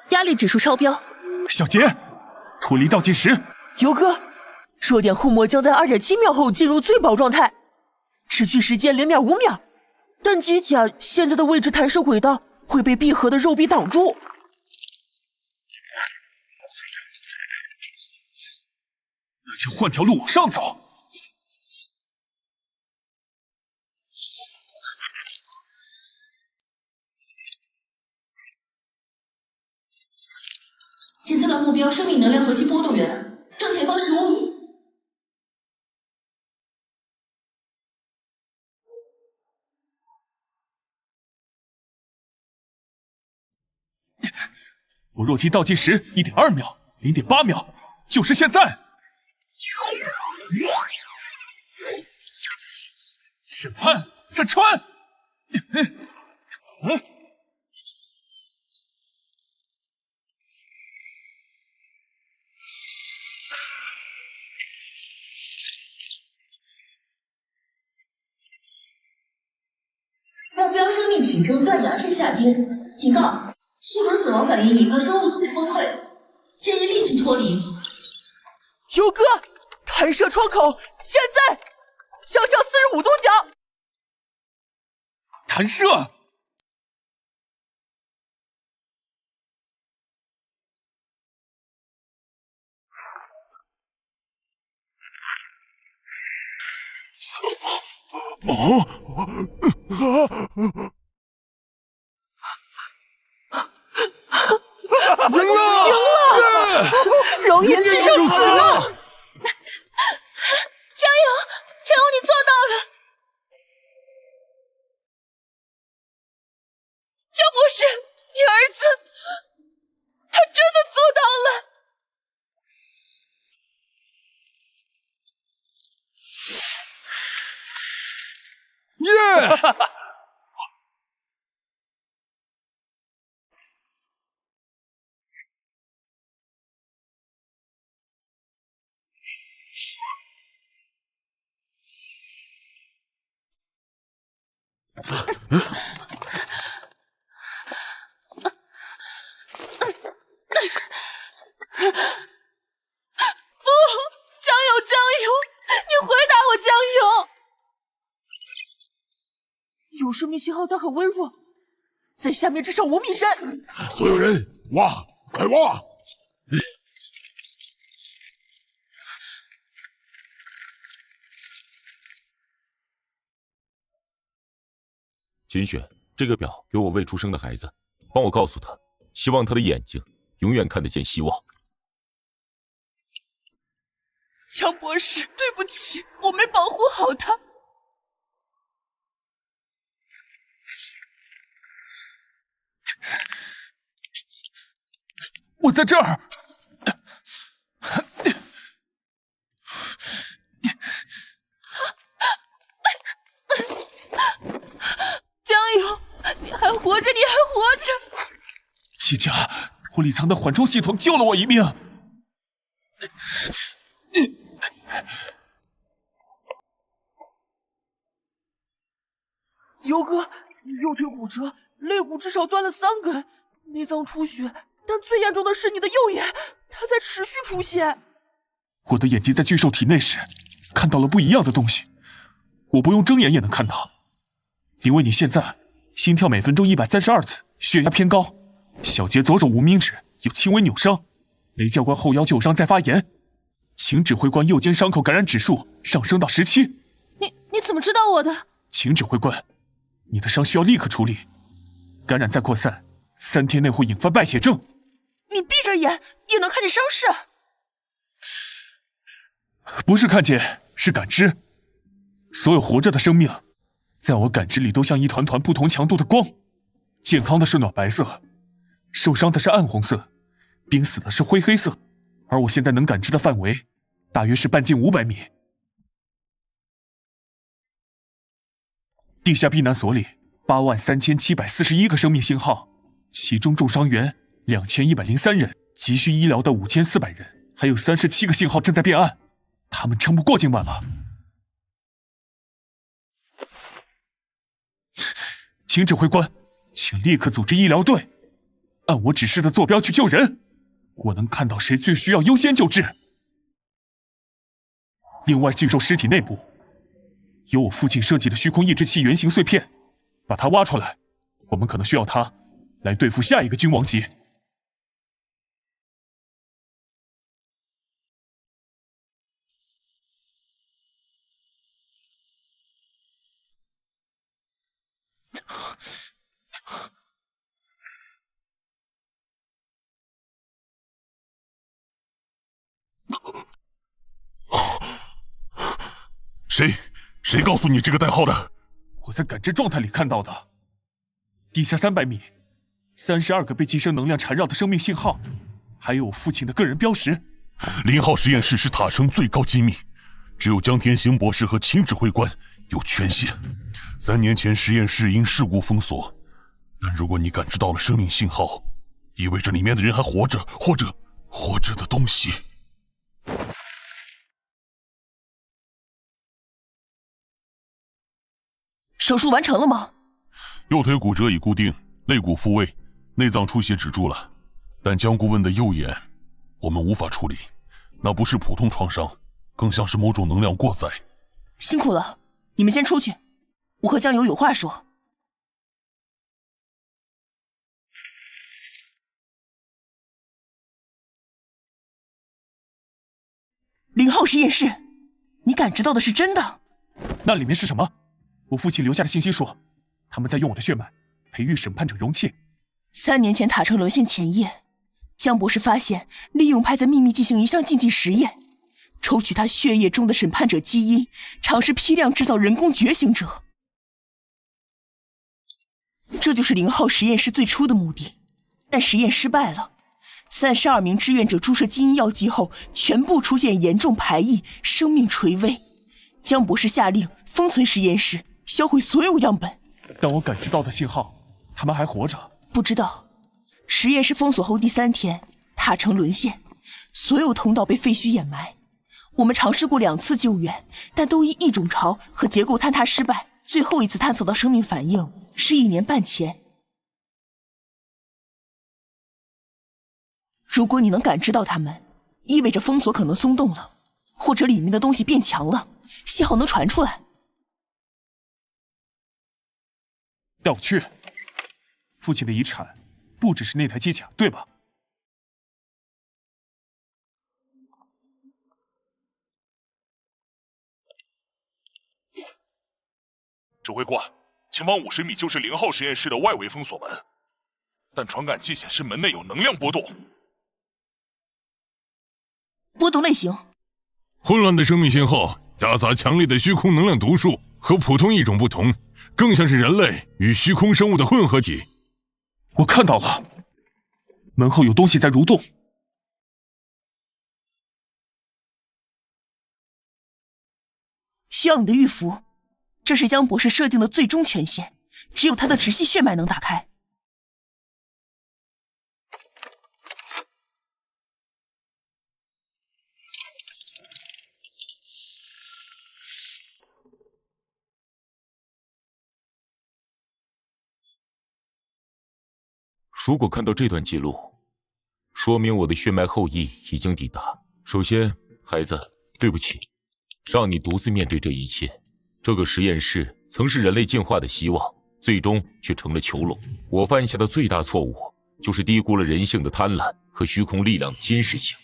压力指数超标。小杰，脱离倒计时。游哥，弱点护膜将在2.7秒后进入最薄状态，持续时间0.5秒。但机甲现在的位置弹射轨道会被闭合的肉壁挡住。那就换条路往上走。检测到目标生命能量核心波动源，正前方15米。我弱期倒计时1.2秒，0.8秒，就是现在！审判刺穿。目标生命体征断崖式下跌，警告：宿主死亡反应引发生物组织崩溃，建议立即脱离。游哥，弹射窗口现在向上45度角，弹射。赢了！熔岩巨兽死了！加油，加油，你做到了！江博士，你儿子，他真的做到了！耶！不，江友，江友，你回答我，江友。有生命信号，但很微弱，在下面至少5米深。所有人挖，快挖！秦雪，这个表给我未出生的孩子，帮我告诉他，希望他的眼睛永远看得见希望。江博士，对不起，我没保护好他。我在这儿。江友，你还活着，你还活着！齐家托里藏的缓冲系统救了我一命。游哥，你右腿骨折，肋骨至少断了3根，内脏出血，但最严重的是你的右眼，它在持续出血。我的眼睛在巨兽体内时，看到了不一样的东西，我不用睁眼也能看到。因为你现在心跳每分钟132次，血压偏高，小节左手无名指有轻微扭伤，雷教官后腰就有伤在发炎，秦指挥官右肩伤口感染指数上升到17。你怎么知道我的？秦指挥官，你的伤需要立刻处理，感染再扩散，3天内会引发败血症。你闭着眼也能看见伤势？不是看见，是感知。所有活着的生命，在我感知里都像一团团不同强度的光，健康的是暖白色，受伤的是暗红色，濒死的是灰黑色，而我现在能感知的范围，大约是半径500米。地下避难所里83741个生命信号，其中重伤员2103人，急需医疗的5400人，还有37个信号正在变暗，他们撑不过今晚了。秦指挥官，请立刻组织医疗队，按我指示的坐标去救人。我能看到谁最需要优先救治。另外，巨兽尸体内部有我父亲设计的虚空抑制器原型碎片，把它挖出来，我们可能需要它来对付下一个君王级。谁告诉你这个代号的？我在感知状态里看到的。地下300米，32个被寄生能量缠绕的生命信号，还有我父亲的个人标识。0号实验室是塔城最高机密，只有江天行博士和秦指挥官有权限。3年前实验室因事故封锁，但如果你感知到了生命信号，意味着里面的人还活着，或者活着的东西。手术完成了吗？右腿骨折已固定，肋骨复位，内脏出血止住了，但江顾问的右眼我们无法处理，那不是普通创伤，更像是某种能量过载。辛苦了，你们先出去，我和江友有话说。0号实验室，你感知到的是真的？那里面是什么？我父亲留下的信息说，他们在用我的血脉培育审判者容器。3年前塔城沦陷前夜，江博士发现利用派在秘密进行一项禁忌实验，抽取他血液中的审判者基因，尝试批量制造人工觉醒者。这就是0号实验室最初的目的，但实验失败了。32名志愿者注射基因药剂后，全部出现严重排异，生命垂危。江博士下令封存实验室，销毁所有样本。但我感知到的信号，他们还活着。不知道。实验室封锁后第3天，塔城沦陷，所有通道被废墟掩埋。我们尝试过2次救援，但都因异种潮和结构坍塌失败。最后一次探测到生命反应是1年半前。如果你能感知到他们，意味着封锁可能松动了，或者里面的东西变强了，信号能传出来。带我去。父亲的遗产不只是那台机甲，对吧？指挥官，前方50米就是0号实验室的外围封锁门，但传感器显示门内有能量波动。波动类型：混乱的生命信号，夹杂强烈的虚空能量毒素，和普通异种不同，更像是人类与虚空生物的混合体。我看到了，门后有东西在蠕动。需要你的玉符，这是江博士设定的最终权限，只有他的直系血脉能打开。如果看到这段记录，说明我的血脉后裔已经抵达。首先，孩子，对不起，让你独自面对这一切。这个实验室曾是人类进化的希望，最终却成了囚笼。我犯下的最大错误，就是低估了人性的贪婪和虚空力量的侵蚀性。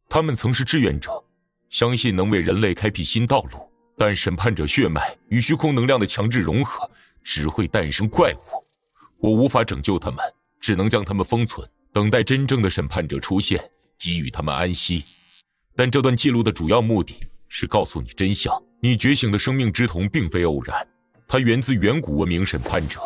他们曾是志愿者，相信能为人类开辟新道路。但审判者血脉与虚空能量的强制融合，只会诞生怪物。我无法拯救他们，只能将他们封存，等待真正的审判者出现，给予他们安息。但这段记录的主要目的是告诉你真相：你觉醒的生命之瞳并非偶然，它源自远古文明审判者，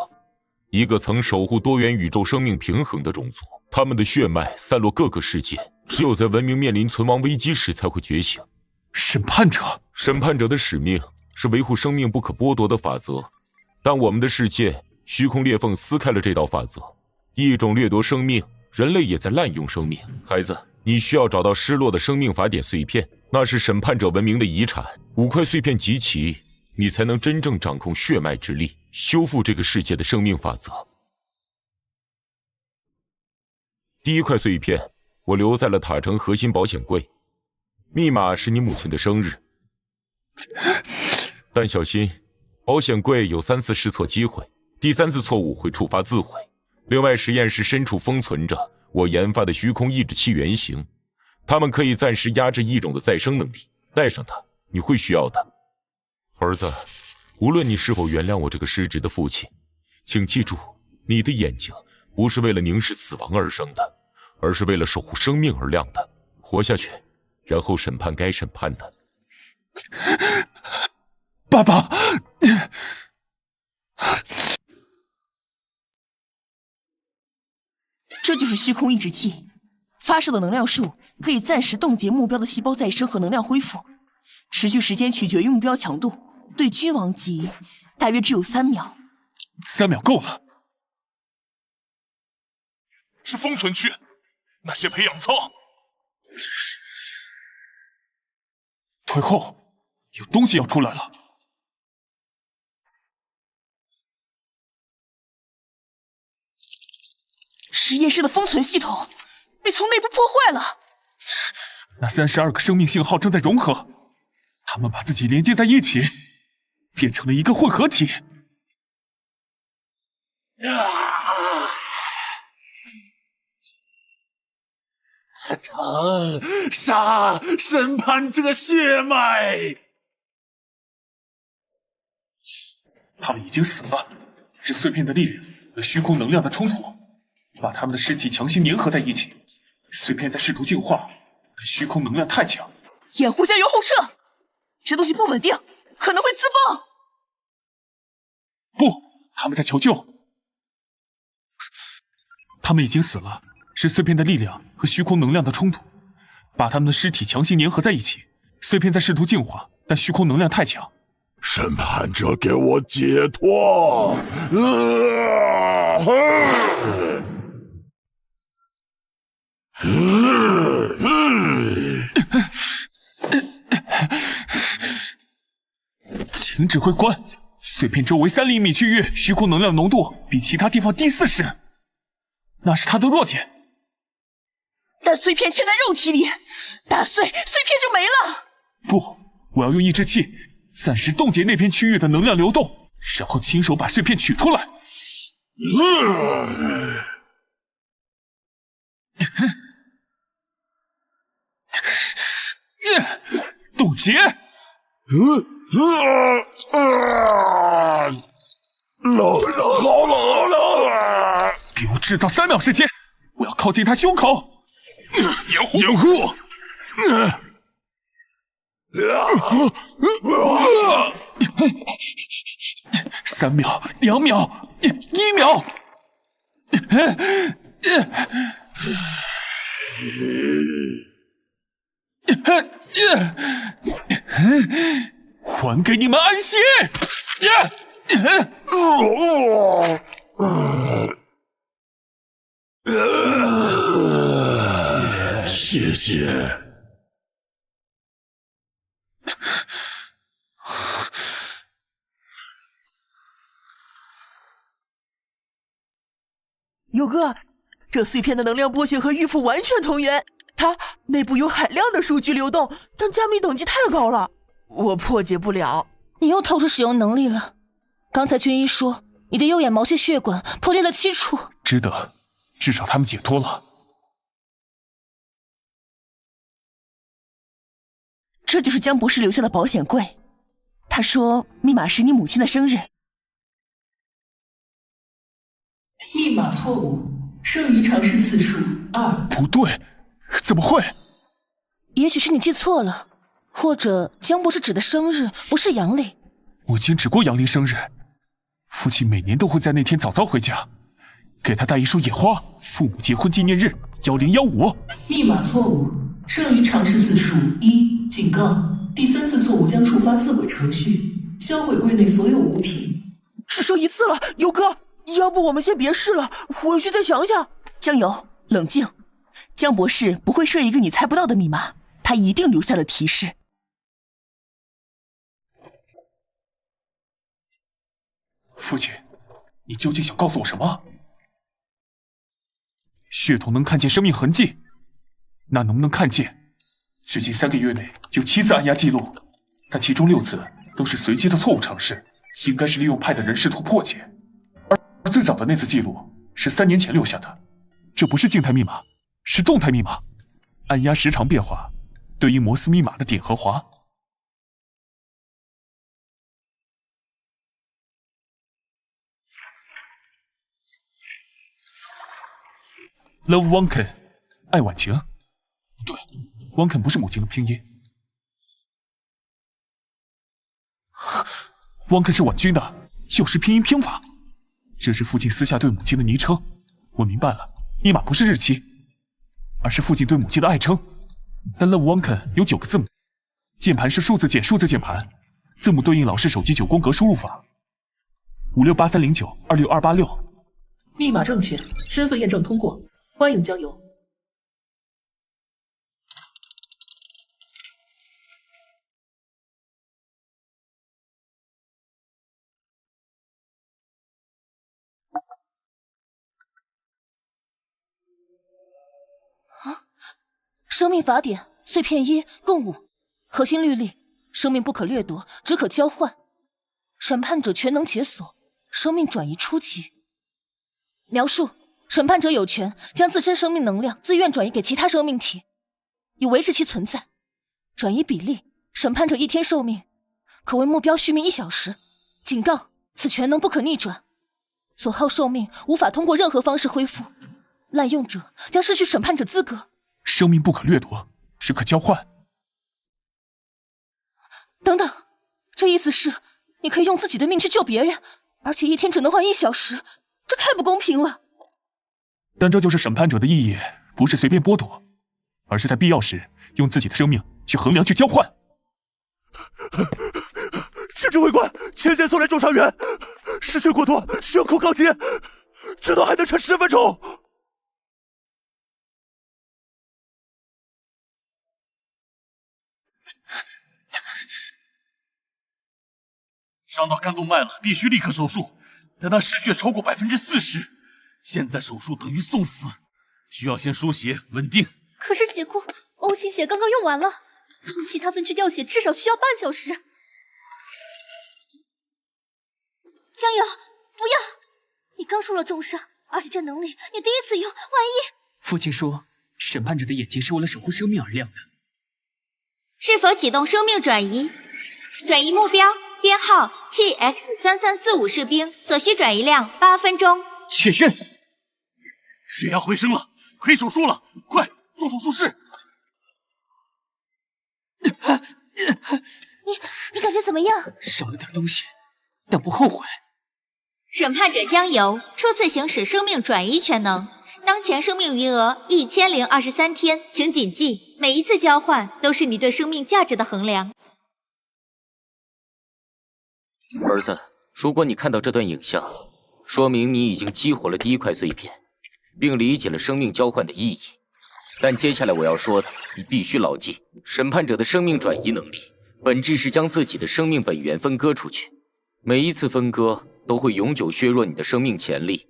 一个曾守护多元宇宙生命平衡的种族。他们的血脉散落各个世界，只有在文明面临存亡危机时才会觉醒。审判者的使命是维护生命不可剥夺的法则，但我们的世界虚空裂缝撕开了这道法则，异种掠夺生命，人类也在滥用生命。孩子，你需要找到失落的生命法典碎片，那是审判者文明的遗产。5块碎片集齐，你才能真正掌控血脉之力，修复这个世界的生命法则。第1块碎片，我留在了塔城核心保险柜。密码是你母亲的生日，但小心，保险柜有3次试错机会，第3次错误会触发自毁。另外，实验室深处封存着我研发的虚空抑制器原型，它们可以暂时压制异种的再生能力。带上它，你会需要的。儿子，无论你是否原谅我这个失职的父亲，请记住，你的眼睛不是为了凝视死亡而生的，而是为了守护生命而亮的。活下去，然后审判该审判的。爸爸，这就是虚空抑制器，发射的能量数可以暂时冻结目标的细胞再生和能量恢复，持续时间取决于目标强度。对君王级大约只有3秒。3秒够了。是封存区，那些培养舱。退后，有东西要出来了。实验室的封存系统被从内部破坏了。那32个生命信号正在融合，他们把自己连接在一起，变成了一个混合体。疼！杀！审判这个血脉！他们已经死了，是碎片的力量和虚空能量的冲突，把他们的尸体强行粘合在一起。碎片在试图净化，但虚空能量太强。掩护加油后撤！这东西不稳定，可能会自爆。不，他们在求救。他们已经死了，是碎片的力量和虚空能量的冲突，把他们的尸体强行粘合在一起。碎片在试图净化，但虚空能量太强。审判者，给我解脱！请指挥官，碎片周围3厘米区域虚空能量浓度比其他地方低40%，那是它的弱点。但碎片嵌在肉体里，打碎片就没了。不，我要用抑制器暂时冻结那片区域的能量流动，然后亲手把碎片取出来。冻结！好冷！给我制造3秒时间，我要靠近他胸口。掩护！3秒、2秒、1秒。还给你们安息！谢谢。友哥，这碎片的能量波形和玉符完全同源，它内部有海量的数据流动，但加密等级太高了，我破解不了。你又透出使用能力了。刚才军医说你的右眼毛细血管破裂了7处，值得，至少他们解脱了。这就是江博士留下的保险柜，他说密码是你母亲的生日。密码错误，剩余尝试次数2。不对，怎么会？也许是你记错了，或者江博士指的生日不是阳历。母亲只过阳历生日，父亲每年都会在那天早早回家，给他带一束野花。父母结婚纪念日1015。密码错误，剩余尝试次数1。警告，第3次错误将触发自毁程序，销毁柜内所有物品。只剩1次了，友哥，要不我们先别试了，回去再想想。江油，冷静。江博士不会设一个你猜不到的密码，他一定留下了提示。父亲，你究竟想告诉我什么？血统能看见生命痕迹，那能不能看见最近3个月内有7次按压记录，但其中6次都是随机的错误尝试，应该是利用派的人试图破解。而最早的那次记录是3年前留下的，这不是静态密码，是动态密码，按压时长变化对应摩斯密码的点和滑。Love Wanken， 爱婉晴。对，Wanken不是母亲的拼音。Wanken是婉君的，又是拼音拼法。这是父亲私下对母亲的昵称。我明白了，密码不是日期，而是父亲对母亲的爱称。但 Love Wanken 有9个字母，键盘是数字减数字键盘，字母对应老式手机9宫格输入法，568309262286。密码正确，身份验证通过，欢迎江游。生命法典碎片1共5，核心律例：生命不可掠夺，只可交换。审判者全能解锁，生命转移初级。描述：审判者有权将自身生命能量自愿转移给其他生命体，以维持其存在。转移比例：审判者1天寿命，可为目标续命1小时。警告：此权能不可逆转，所耗寿命无法通过任何方式恢复，滥用者将失去审判者资格。生命不可掠夺，只可交换。等等，这意思是你可以用自己的命去救别人，而且1天只能换1小时，这太不公平了。但这就是审判者的意义，不是随便剥夺，而是在必要时用自己的生命去衡量、去交换。请指挥官，前线送来重伤员，失血过多，伤口告急，最多还能撑10分钟。伤到肝动脉了，必须立刻手术。但他失血超过40%，现在手术等于送死，需要先输血稳定。可是血库 O 型血刚刚用完了，从其他分区调血至少需要半小时。江友，不要！你刚受了重伤，而且这能力你第一次用，万一……父亲说，审判者的眼睛是为了守护生命而亮的。是否启动生命转移？转移目标编号 TX3345士兵，所需转移量8分钟。确认。血压回升了，可以手术了，快做手术室。你感觉怎么样？少了点东西，但不后悔。审判者江游初次行使生命转移权能，当前生命余额1023天，请谨记，每一次交换都是你对生命价值的衡量。儿子，如果你看到这段影像，说明你已经激活了第1块碎片，并理解了生命交换的意义。但接下来我要说的，你必须牢记：审判者的生命转移能力，本质是将自己的生命本源分割出去。每一次分割都会永久削弱你的生命潜力，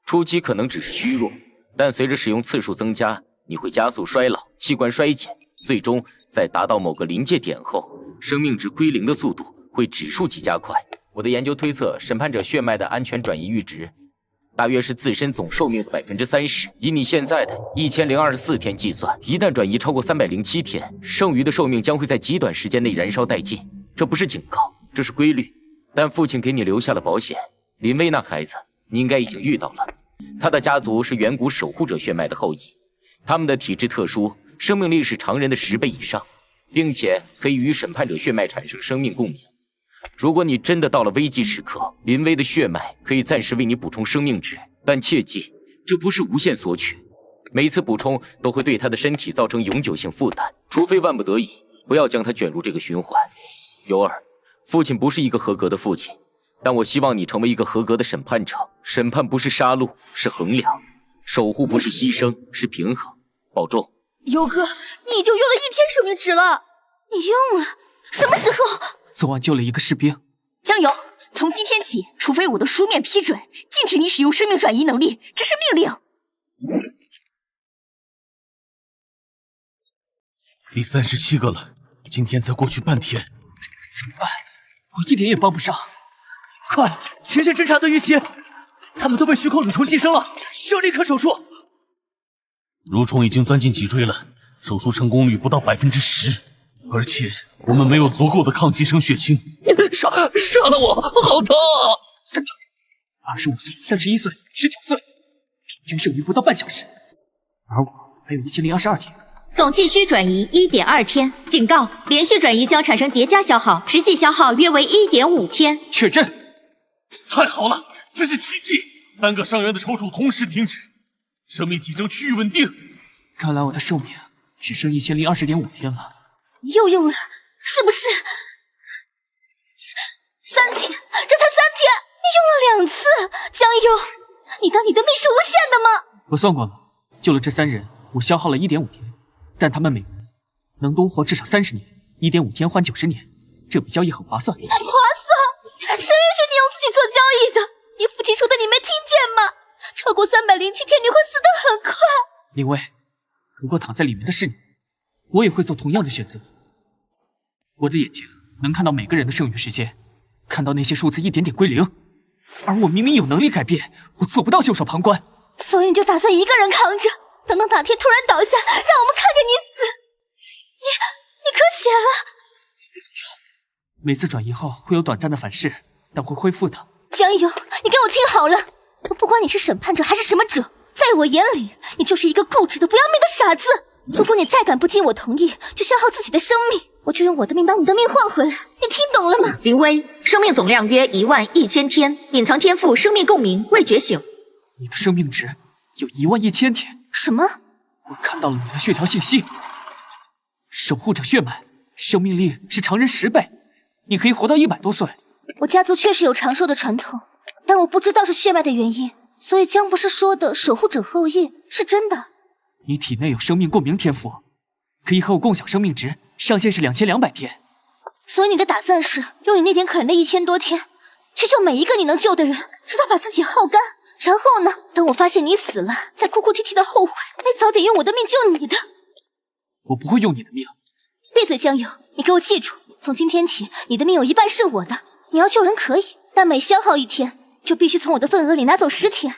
初期可能只是虚弱，但随着使用次数增加，你会加速衰老、器官衰减，最终在达到某个临界点后，生命值归零的速度会指数级加快。我的研究推测，审判者血脉的安全转移阈值大约是自身总寿命的30%。以你现在的1024天计算，一旦转移超过307天，剩余的寿命将会在极短时间内燃烧殆尽。这不是警告，这是规律。但父亲给你留下了保险。林薇那孩子，你应该已经遇到了。他的家族是远古守护者血脉的后裔，他们的体质特殊，生命力是常人的10倍以上，并且可以与审判者血脉产生生命共鸣。如果你真的到了危机时刻，林薇的血脉可以暂时为你补充生命值，但切记，这不是无限索取，每次补充都会对他的身体造成永久性负担，除非万不得已，不要将他卷入这个循环。尤尔，父亲不是一个合格的父亲，但我希望你成为一个合格的审判者。审判不是杀戮，是衡量；守护不是牺牲，是平衡。保重。优哥，你已经用了1天生命值了。你用了？什么时候？昨晚救了一个士兵。江游，从今天起，除非我的书面批准，禁止你使用生命转移能力，这是命令。第37个了，今天才过去半天，怎么办？我一点也帮不上。快，前线侦察队遇袭，他们都被虚空蠕虫寄生了，需要立刻手术。蠕虫已经钻进脊椎了，手术成功率不到10%，而且我们没有足够的抗寄生血清。杀了我，好疼！25岁、31岁、19岁，平均寿命不到半小时，而我还有1022天。总计需转移1.2天。警告：连续转移将产生叠加消耗，实际消耗约为1.5天。确认。太好了，这是奇迹！3个伤员的抽搐同时停止，生命体征趋于稳定。看来我的寿命只剩1020.5天了。你又用了，是不是？3天，这才3天，你用了2次，江幽，你当你的命是无限的吗？我算过了，救了这3人，我消耗了1.5天，但他们每人能多活至少30年，1.5天换90年，这笔交易很划算。划算？谁允许你用自己做交易的？你父亲说的你没听见吗？超过307天，你会死得很快。林薇，如果躺在里面的是你，我也会做同样的选择。我的眼睛能看到每个人的剩余时间，看到那些数字一点点归零，而我明明有能力改变，我做不到袖手旁观。所以你就打算一个人扛着，等到哪天突然倒下，让我们看着你死。你咳血了。每次转移后会有短暂的反噬，但会恢复的。江幽，你给我听好了，我不管你是审判者还是什么者，在我眼里，你就是一个固执的不要命的傻子。如果你再敢不经我同意就消耗自己的生命，我就用我的命把你的命换回来，你听懂了吗？林薇，生命总量约11000天，隐藏天赋生命共鸣未觉醒。你的生命值有11000天。什么？我看到了你的血条信息，守护者血脉，生命力是常人10倍，你可以活到100多岁。我家族确实有长寿的传统，但我不知道是血脉的原因，所以江博士说的守护者后裔是真的。你体内有生命共鸣天赋，可以和我共享生命值，上限是2200天。所以你的打算是用你那点可怜的1000多天，去救每一个你能救的人，直到把自己耗干。然后呢，等我发现你死了，再哭哭啼啼的后悔，没早点用我的命救你的。我不会用你的命。闭嘴，江幽，你给我记住，从今天起，你的命有1半是我的。你要救人可以，但每消耗1天，就必须从我的份额里拿走10天。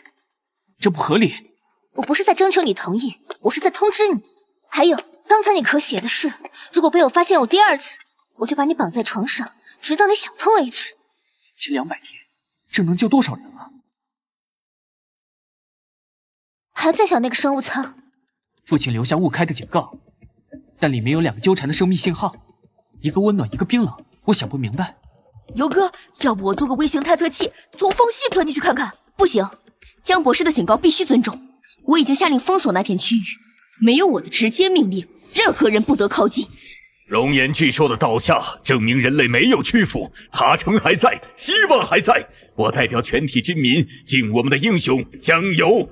这不合理。我不是在征求你同意，我是在通知你。还有，刚才你咳血的事，如果被我发现有第2次，我就把你绑在床上，直到你想通为止。1200天，这能救多少人啊？还要再想那个生物舱。父亲留下误开的警告，但里面有2个纠缠的生命信号，一个温暖，一个冰冷。我想不明白。游哥，要不我做个微型探测器，从缝隙钻进去看看？不行，江博士的警告必须尊重。我已经下令封锁那片区域，没有我的直接命令，任何人不得靠近。熔岩巨兽的倒下，证明人类没有屈服，塔城还在，希望还在。我代表全体军民，敬我们的英雄江游。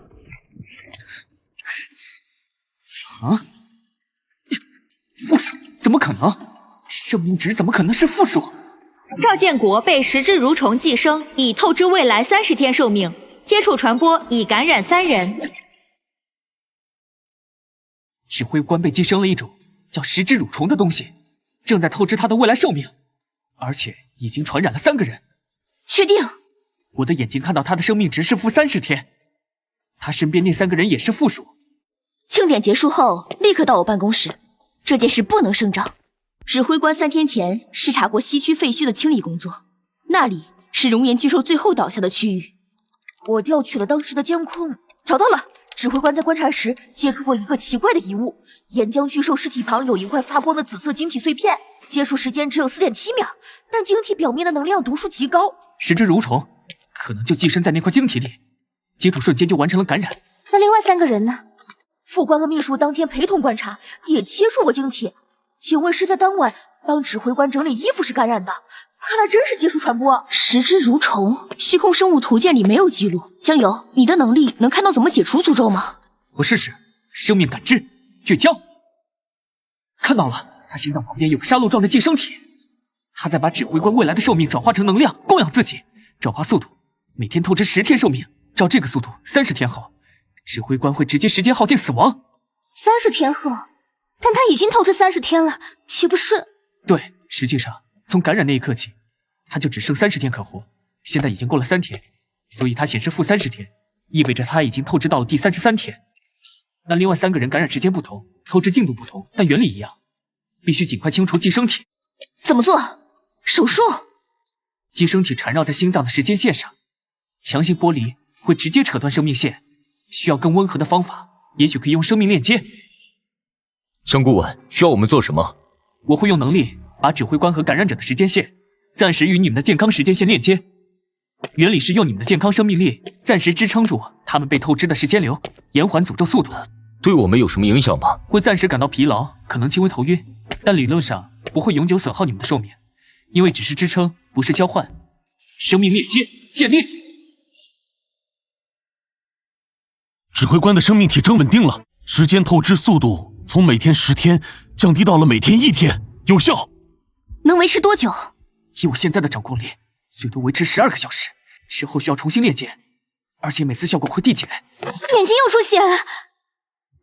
啊？负数？怎么可能？生命值怎么可能是负数？赵建国被食之蠕虫寄生，已透支未来30天寿命，接触传播已感染3人。指挥官被寄生了一种叫食之蠕虫的东西，正在透支他的未来寿命，而且已经传染了3个人。确定？我的眼睛看到他的生命值是负30天，他身边那3个人也是负数。庆典结束后，立刻到我办公室。这件事不能声张。指挥官3天前视察过西区废墟的清理工作，那里是熔岩巨兽最后倒下的区域。我调取了当时的监控，找到了。指挥官在观察时接触过一个奇怪的遗物，岩浆巨兽尸体旁有一块发光的紫色晶体碎片，接触时间只有4.7秒，但晶体表面的能量读数极高。食之蠕虫可能就寄生在那块晶体里，接触瞬间就完成了感染。那另外3个人呢？副官和秘书当天陪同观察，也接触过晶体。请问是在当晚帮指挥官整理衣服时感染的？看来真是接触传播。食之蠕虫，虚空生物图鉴里没有记录。江游，你的能力能看到怎么解除诅咒吗？我试试。生命感知，倔强。看到了，他心脏旁边有个沙漏状的寄生体，他在把指挥官未来的寿命转化成能量，供养自己。转化速度，每天透支10天寿命。照这个速度，30天后，指挥官会直接时间耗尽死亡。30天后？但他已经透支30天了，岂不是？对，实际上从感染那一刻起，他就只剩30天可活。现在已经过了3天，所以他显示负30天，意味着他已经透支到了第33天。那另外3个人感染时间不同，透支进度不同，但原理一样，必须尽快清除寄生体。怎么做？手术？寄生体缠绕在心脏的时间线上，强行剥离会直接扯断生命线，需要更温和的方法，也许可以用生命链接。江顾问，需要我们做什么？我会用能力把指挥官和感染者的时间线暂时与你们的健康时间线链接。原理是用你们的健康生命力暂时支撑住他们被透支的时间流，延缓诅咒速度。对我们有什么影响吗？会暂时感到疲劳，可能轻微头晕，但理论上不会永久损耗你们的寿命，因为只是支撑，不是交换。生命链接建立。指挥官的生命体征稳定了，时间透支速度从每天10天降低到了每天1天，有效。能维持多久？以我现在的掌控力，最多维持12个小时，之后需要重新炼接，而且每次效果会递减。眼睛又出血了。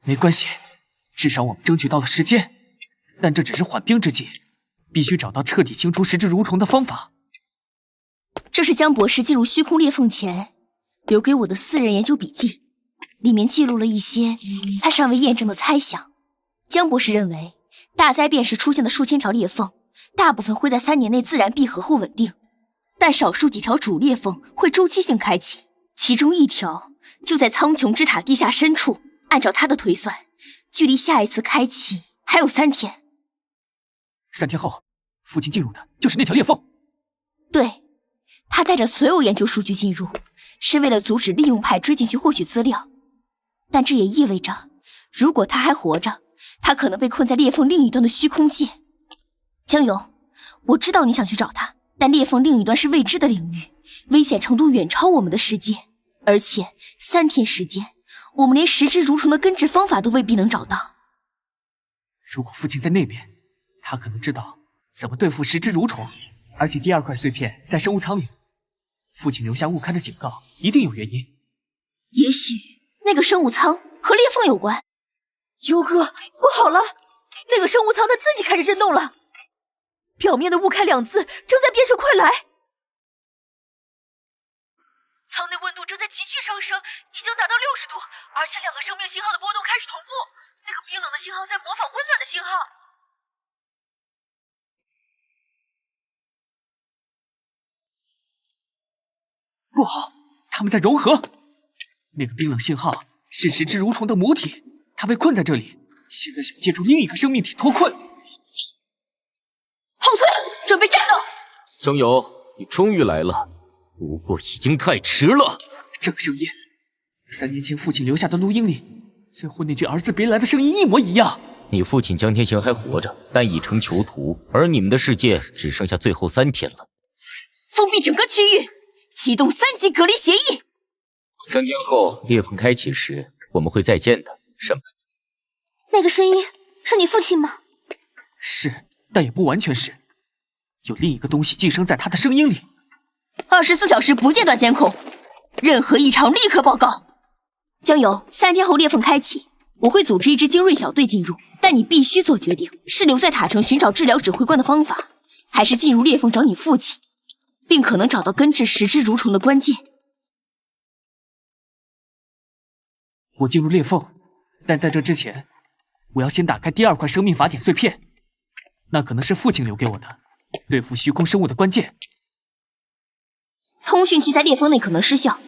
没关系，至少我们争取到了时间，但这只是缓兵之计，必须找到彻底清除食之蠕虫的方法。这是江博士进入虚空裂缝前留给我的私人研究笔记，里面记录了一些他尚未验证的猜想。江博士认为，大灾变时出现的数千条裂缝，大部分会在3年内自然闭合后稳定，但少数几条主裂缝会周期性开启，其中一条就在苍穹之塔地下深处。按照他的推算，距离下一次开启还有3天。3天后，父亲进入的就是那条裂缝。对，他带着所有研究数据进入，是为了阻止利用派追进去获取资料。但这也意味着，如果他还活着，他可能被困在裂缝另一端的虚空界。江游，我知道你想去找他，但裂缝另一端是未知的领域，危险程度远超我们的世界，而且3天时间，我们连食之蠕虫的根治方法都未必能找到。如果父亲在那边，他可能知道怎么对付食之蠕虫，而且第2块碎片在生物舱里。父亲留下误开的警告，一定有原因。也许那个生物舱和裂缝有关。优哥，不好了，那个生物舱它自己开始震动了，表面的误开2字正在变成快来。舱内温度正在急剧上升，已经达到60度，而且2个生命信号的波动开始同步。那个冰冷的信号在模仿温暖的信号。不好，他们在融合。那个冰冷信号是食之蠕虫的母体，它被困在这里，现在想借助另一个生命体脱困。后退，准备战斗。江友，你终于来了，不过已经太迟了。这个声音，3年前父亲留下的录音里，最后那句儿子别来的声音一模一样。你父亲江天行还活着，但已成囚徒，而你们的世界只剩下最后3天了。封闭整个区域，启动3级隔离协议。3天后裂缝开启时，我们会再见的，审判。那个声音是你父亲吗？是，但也不完全是，有另一个东西寄生在他的声音里。24小时不间断监控，任何异常立刻报告。江游，3天后裂缝开启，我会组织一支精锐小队进入，但你必须做决定，是留在塔城寻找治疗指挥官的方法，还是进入裂缝找你父亲，并可能找到根治食之蠕虫的关键。我进入裂缝，但在这之前，我要先打开第2块生命法典碎片，那可能是父亲留给我的，对付虚空生物的关键。通讯器在裂缝内可能失效，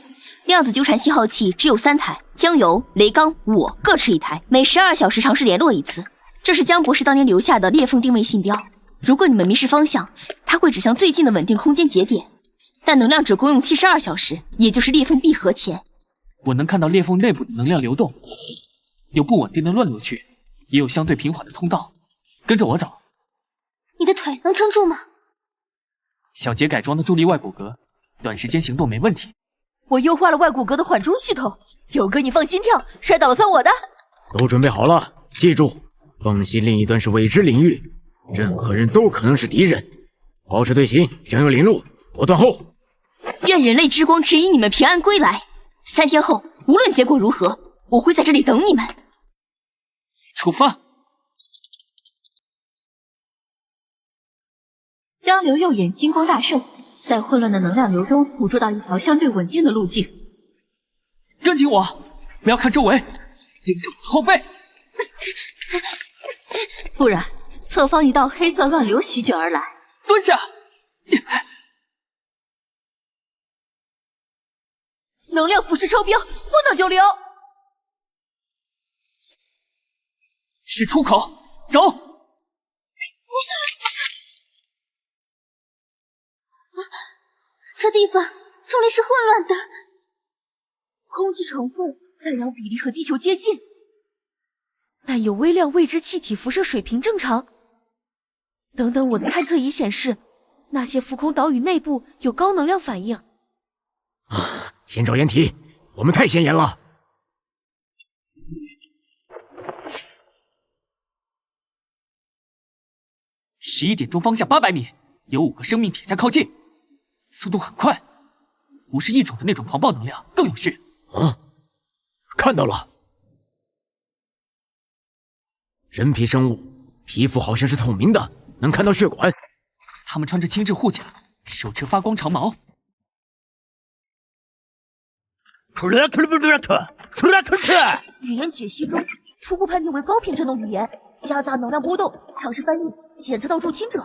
量子纠缠信号器只有3台，江游、雷刚、我各持1台，每12小时尝试联络1次。这是江博士当年留下的裂缝定位信标，如果你们迷失方向，它会指向最近的稳定空间节点，但能量只够用72小时，也就是裂缝闭合前。我能看到裂缝内部的能量流动，有不稳定的乱流区，也有相对平缓的通道。跟着我走。你的腿能撑住吗？小杰改装的助力外骨骼，短时间行动没问题。我优化了外骨骼的缓冲系统，友哥你放心跳，摔倒了算我的。都准备好了，记住，缝隙另一端是未知领域，任何人都可能是敌人。保持队形，向右领路，我断后。愿人类之光指引你们平安归来。3天后，无论结果如何，我会在这里等你们。出发。江流右眼金光大盛，在混乱的能量流中捕捉到一条相对稳定的路径。跟紧我，不要看周围，盯着我后背。不然，侧方一道黑色乱流席卷而来。蹲下。能量腐蚀超标，不能久留。是出口，走。这地方重力是混乱的，空气成分、太阳比例和地球接近。但有微量未知气体辐射水平正常。等等，我的探测仪显示，那些浮空岛屿内部有高能量反应。先找掩体，我们太显眼了。11点钟方向800米，有5个生命体在靠近，速度很快，不是异种的那种狂暴能量，更有序。看到了，人皮生物，皮肤好像是透明的，能看到血管。他们穿着轻质护甲，手持发光长矛。语言解析中，初步判定为高频振动语言，夹杂能量波动，尝试翻译，检测到入侵者。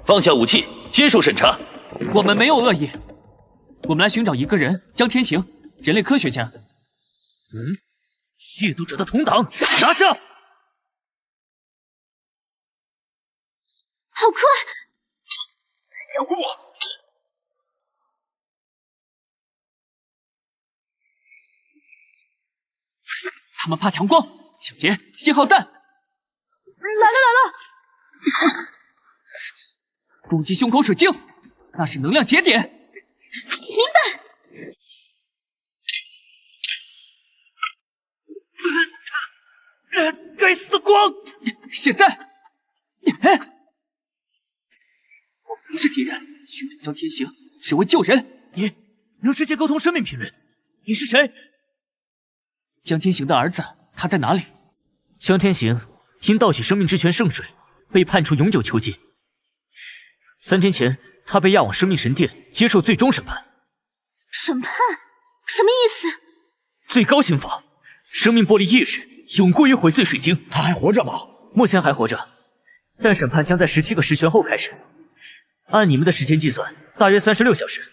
放下武器，接受审查。我们没有恶意，我们来寻找一个人，江天行，人类科学家。亵渎者的同党，拿下！好快！咬过我！他们怕强光，小杰，信号弹！来了！攻击胸口水晶，那是能量节点。明白。该死的光！现在，我不是敌人，寻找江天行是为救人。你能直接沟通生命频率？你是谁？江天行的儿子，他在哪里？江天行因盗取生命之泉圣水，被判处永久囚禁。3天前，他被押往生命神殿接受最终审判。审判？什么意思？最高刑罚，生命剥离意识，永过于毁罪水晶。他还活着吗？目前还活着，但审判将在17个时辰后开始。按你们的时间计算，大约36小时。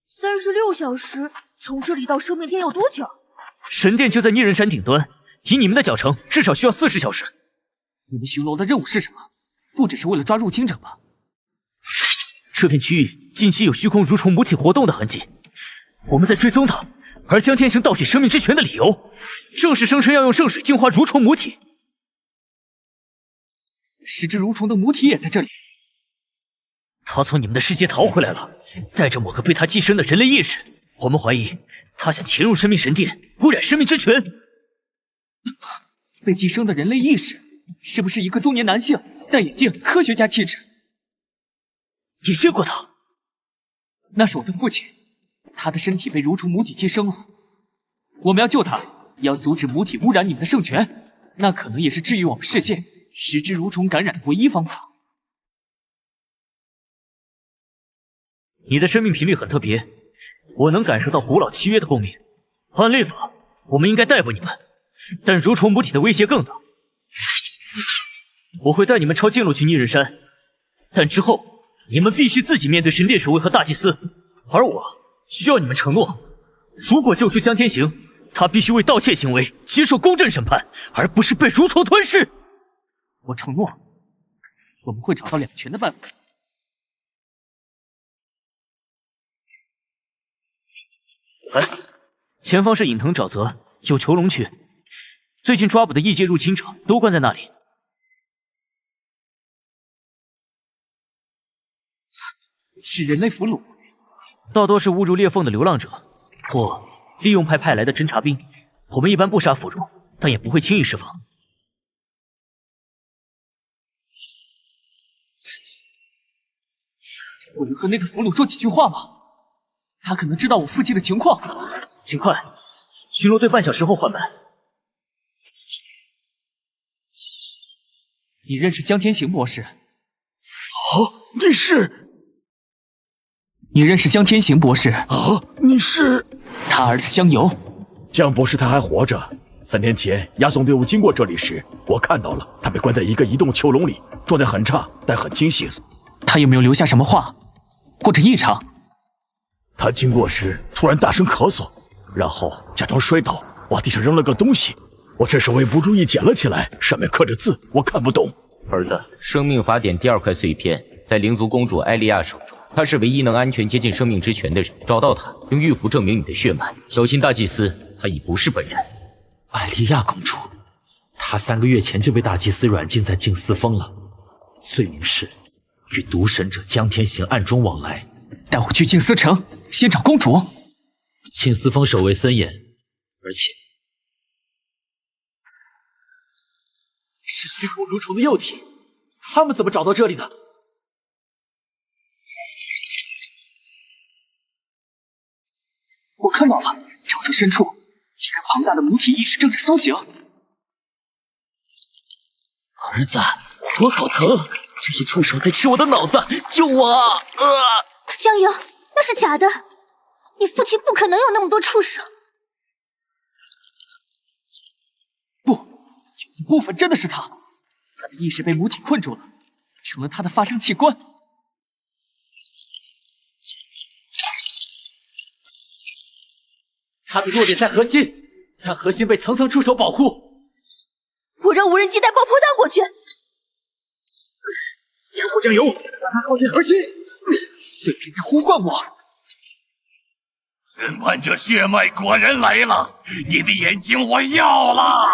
36小时？从这里到生命殿要多久？神殿就在逆人山顶端，以你们的脚程，至少需要40小时。你们巡逻的任务是什么？不只是为了抓入侵者吧？这片区域近期有虚空蠕虫母体活动的痕迹，我们在追踪它。而江天行盗取生命之泉的理由，正是声称要用圣水净化蠕虫母体。十只蠕虫的母体也在这里。他从你们的世界逃回来了，带着某个被他寄生的人类意识。我们怀疑他想潜入生命神殿，污染生命之泉。被寄生的人类意识，是不是一个中年男性，戴眼镜，科学家气质？你见过他？那是我的父亲，他的身体被蠕虫母体寄生了。我们要救他，也要阻止母体污染你们的圣泉，那可能也是治愈我们世界10只蠕虫感染的唯一方法。你的生命频率很特别，我能感受到古老契约的共鸣。按律法，我们应该逮捕你们，但蠕虫母体的威胁更大。我会带你们抄近路去逆人山，但之后你们必须自己面对神殿守卫和大祭司，而我需要你们承诺，如果救出江天行，他必须为盗窃行为接受公正审判，而不是被蠕虫吞噬。我承诺，我们会找到两全的办法。前方是隐藤沼泽，有囚笼区，最近抓捕的异界入侵者都关在那里。是人类俘虏，大多是误入裂缝的流浪者，或利用派来的侦察兵。我们一般不杀俘虏，但也不会轻易释放。我能和那个俘虏说几句话吗？他可能知道我父亲的情况。尽快，巡逻队半小时后换班。你认识江天行博士？你认识江天行博士？你是？他儿子江游。江博士他还活着。3天前押送队伍经过这里时，我看到了他被关在一个移动囚笼里，状态很差，但很清醒。他有没有留下什么话或者异常？他经过时突然大声咳嗽，然后假装摔倒，往地上扔了个东西。我这时候也不注意捡了起来，上面刻着字，我看不懂。儿子，生命法典第2块碎片在灵族公主艾莉亚手中，她是唯一能安全接近生命之泉的人。找到她，用玉符证明你的血脉。小心大祭司，他已不是本人。艾莉亚公主，他3个月前就被大祭司软禁在静思峰了，罪名是与毒神者江天行暗中往来。带我去静思城，先找公主。静思峰守卫森严，而且是虚空蠕虫的幼体，他们怎么找到这里的？我看到了，沼泽深处，一个庞大的母体意识正在苏醒。儿子，我好疼！这些触手在吃我的脑子，救我！江游，那是假的，你父亲不可能有那么多触手。不，有一部分真的是他，他的意识被母体困住了，成了他的发声器官。他的弱点在核心，让核心被层层触手保护。我让无人机带爆破弹过去。掩护酱油，让他靠近核心。碎片在呼唤我。审判者血脉果然来了，你的眼睛我要了。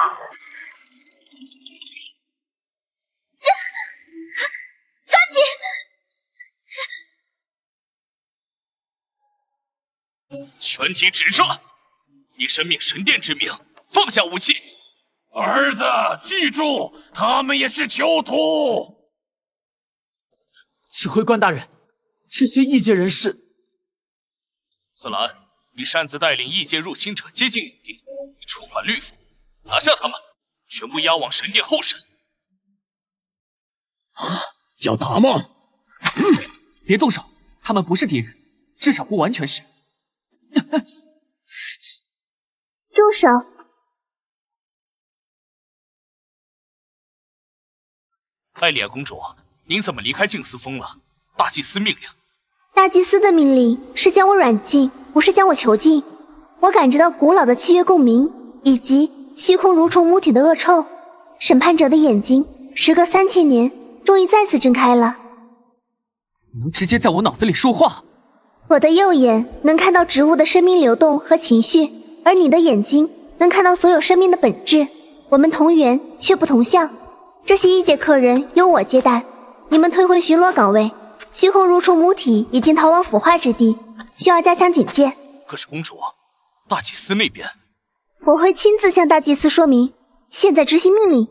抓紧！全体止撤！以生命神殿之名，放下武器。儿子，记住，他们也是囚徒。指挥官大人，这些异界人士……斯兰，你擅自带领异界入侵者接近营地，你触犯律法，拿下他们，全部押往神殿候审。要打吗？别动手，他们不是敌人，至少不完全是。住手！艾莉亚公主，您怎么离开静思峰了？大祭司命令。大祭司的命令是将我软禁，不是将我囚禁。我感知到古老的契约共鸣，以及虚空蠕虫母体的恶臭。审判者的眼睛，时隔3000年，终于再次睁开了。你能直接在我脑子里说话？我的右眼能看到植物的生命流动和情绪，而你的眼睛能看到所有生命的本质。我们同源却不同向。这些异界客人由我接待，你们退回巡逻岗位。虚空蠕虫母体已经逃往腐化之地，需要加强警戒。可是公主，大祭司那边……我会亲自向大祭司说明。现在执行命令。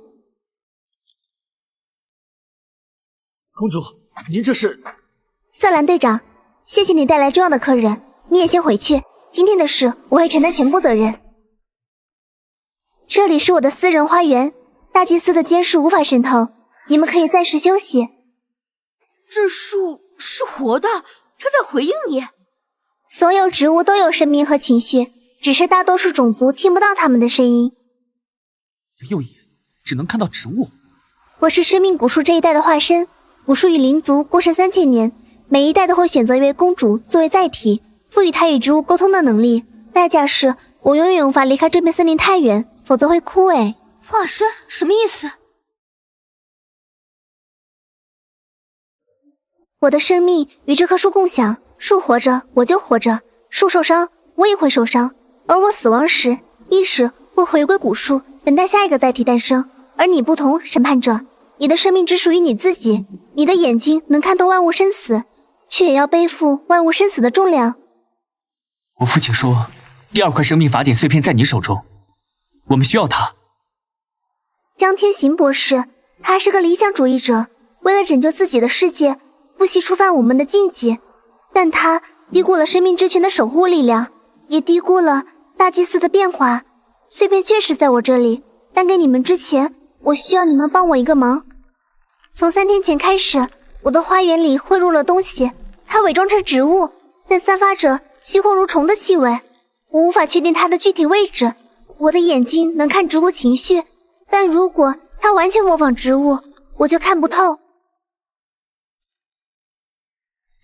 公主，您这是……瑟兰队长，谢谢你带来重要的客人，你也先回去。今天的事我会承担全部责任。这里是我的私人花园，大祭司的监视无法渗透，你们可以暂时休息。这树是活的，它在回应你。所有植物都有生命和情绪，只是大多数种族听不到它们的声音。右眼只能看到植物。我是生命古树这一代的化身，古树与灵族共生3000年，每一代都会选择一位公主作为载体，赋予她与植物沟通的能力。代价是我永远无法离开这片森林太远，否则会枯萎。化身什么意思？我的生命与这棵树共享，树活着我就活着，树受伤我也会受伤，而我死亡时，意识会回归古树，等待下一个载体诞生。而你不同，审判者，你的生命只属于你自己，你的眼睛能看透万物生死，却也要背负万物生死的重量。我父亲说，第2块生命法典碎片在你手中，我们需要它。江天行博士，他是个理想主义者，为了拯救自己的世界，不惜触犯我们的禁忌，但他低估了生命之泉的守护力量，也低估了大祭司的变化。碎片确实在我这里，但给你们之前，我需要你们帮我一个忙。从3天前开始，我的花园里汇入了东西，它伪装成植物，但散发着虚空蠕虫的气味，我无法确定它的具体位置。我的眼睛能看植物情绪，但如果它完全模仿植物，我就看不透。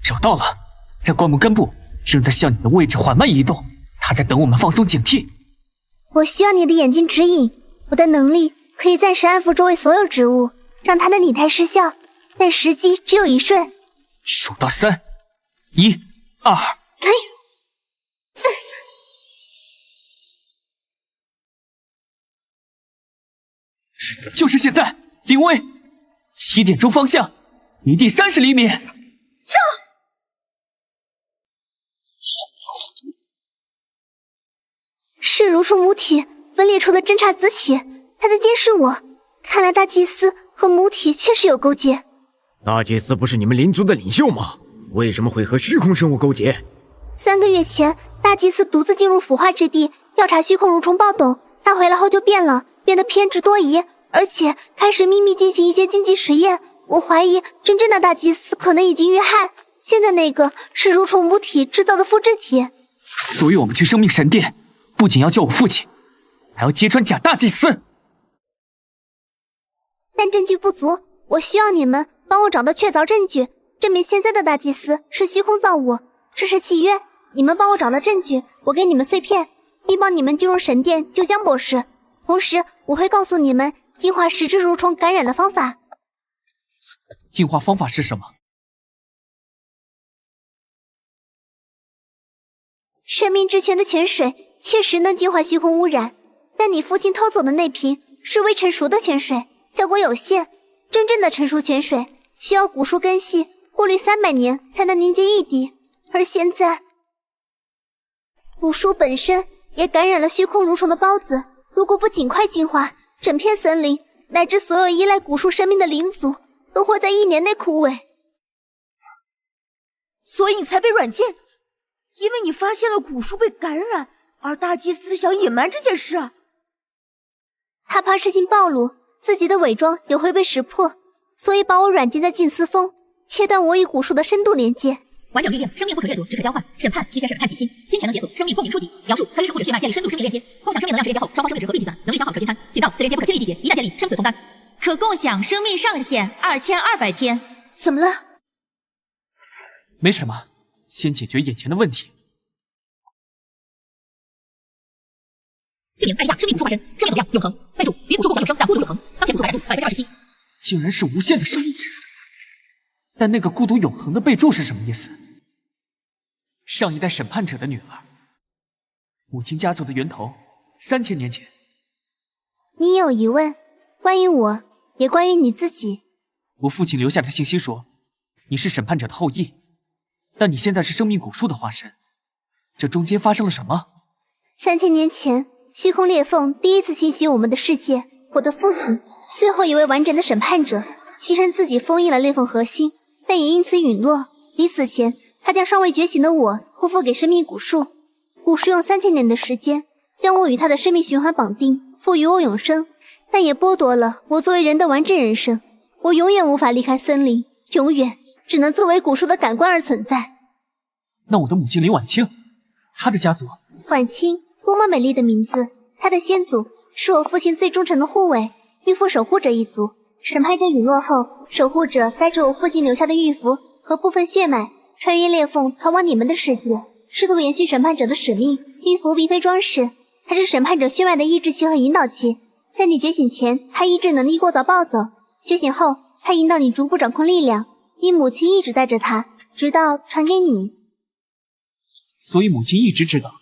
找到了，在灌木根部，正在向你的位置缓慢移动，它在等我们放松警惕。我需要你的眼睛指引，我的能力可以暂时安抚周围所有植物，让它的拟态失效，但时机只有1瞬。数到3，1、2。就是现在，临危！7点钟方向，离地30厘米。上！是蠕虫母体分裂出的侦察子体，它在监视我。看来大祭司和母体确实有勾结。大祭司不是你们灵族的领袖吗？为什么会和虚空生物勾结？3个月前，大祭司独自进入腐化之地，调查虚空蠕虫暴动。他回来后就变了，变得偏执多疑，而且开始秘密进行一些禁忌实验。我怀疑真正的大祭司可能已经遇害，现在那个是蠕虫母体制造的复制体。所以我们去生命神殿，不仅要救我父亲，还要揭穿假大祭司。但证据不足，我需要你们帮我找到确凿证据，证明现在的大祭司是虚空造物。这是契约，你们帮我找到证据，我给你们碎片，并帮你们进入神殿救江博士。同时，我会告诉你们净化10只蠕虫感染的方法。净化方法是什么？生命之泉的泉水确实能净化虚空污染，但你父亲偷走的那瓶是未成熟的泉水，效果有限。真正的成熟泉水需要古树根系过滤300年才能凝结一滴，而现在古树本身也感染了虚空蠕虫的孢子。如果不尽快净化，整片森林乃至所有依赖古树生命的灵族都会在1年内枯萎。所以你才被软禁，因为你发现了古树被感染，而大祭司想隐瞒这件事。他怕事情暴露，自己的伪装也会被识破，所以把我软禁在静思峰，切断我与古树的深度连接。完整律令：生命不可掠夺，只可交换。审判需先审判己心，心全能解锁。生命共鸣触底。描述：可与守护者血脉建立深度生命链接，共享生命能量时连接后，双方生命值合并计算，能力消耗可均摊。警告：此连接不可轻易缔结，一旦建立，生死同担。可共享生命上限2200天。怎么了？没什么，先解决眼前的问题。姓名：艾利亚，生命无数化身，生命总量永恒。备注：与古树共享永生，但孤独永恒。当前古树感染度27%。竟然是无限的生命值。但那个孤独永恒的备注是什么意思？上一代审判者的女儿，母亲家族的源头，3000年前。你有疑问，关于我，也关于你自己。我父亲留下的信息说，你是审判者的后裔，但你现在是生命古树的化身，这中间发生了什么？3000年前，虚空裂缝第一次侵袭我们的世界，我的父亲，最后一位完整的审判者，牺牲自己封印了裂缝核心，但也因此陨落。临死前，他将尚未觉醒的我托付给生命古树，古树用3000年的时间将我与他的生命循环绑定，赋予我永生，但也剥夺了我作为人的完整人生。我永远无法离开森林，永远只能作为古树的感官而存在。那我的母亲林婉清，她的家族？婉清，多么美丽的名字！她的先祖是我父亲最忠诚的护卫，玉符守护者一族。审判者陨落后，守护者带着我父亲留下的玉符和部分血脉，穿越裂缝逃往你们的世界，试图延续审判者的使命。玉符并非装饰，它是审判者血脉的抑制器和引导器。在你觉醒前，它抑制能力过早暴走；觉醒后，它引导你逐步掌控力量。你母亲一直带着它，直到传给你。所以母亲一直知道。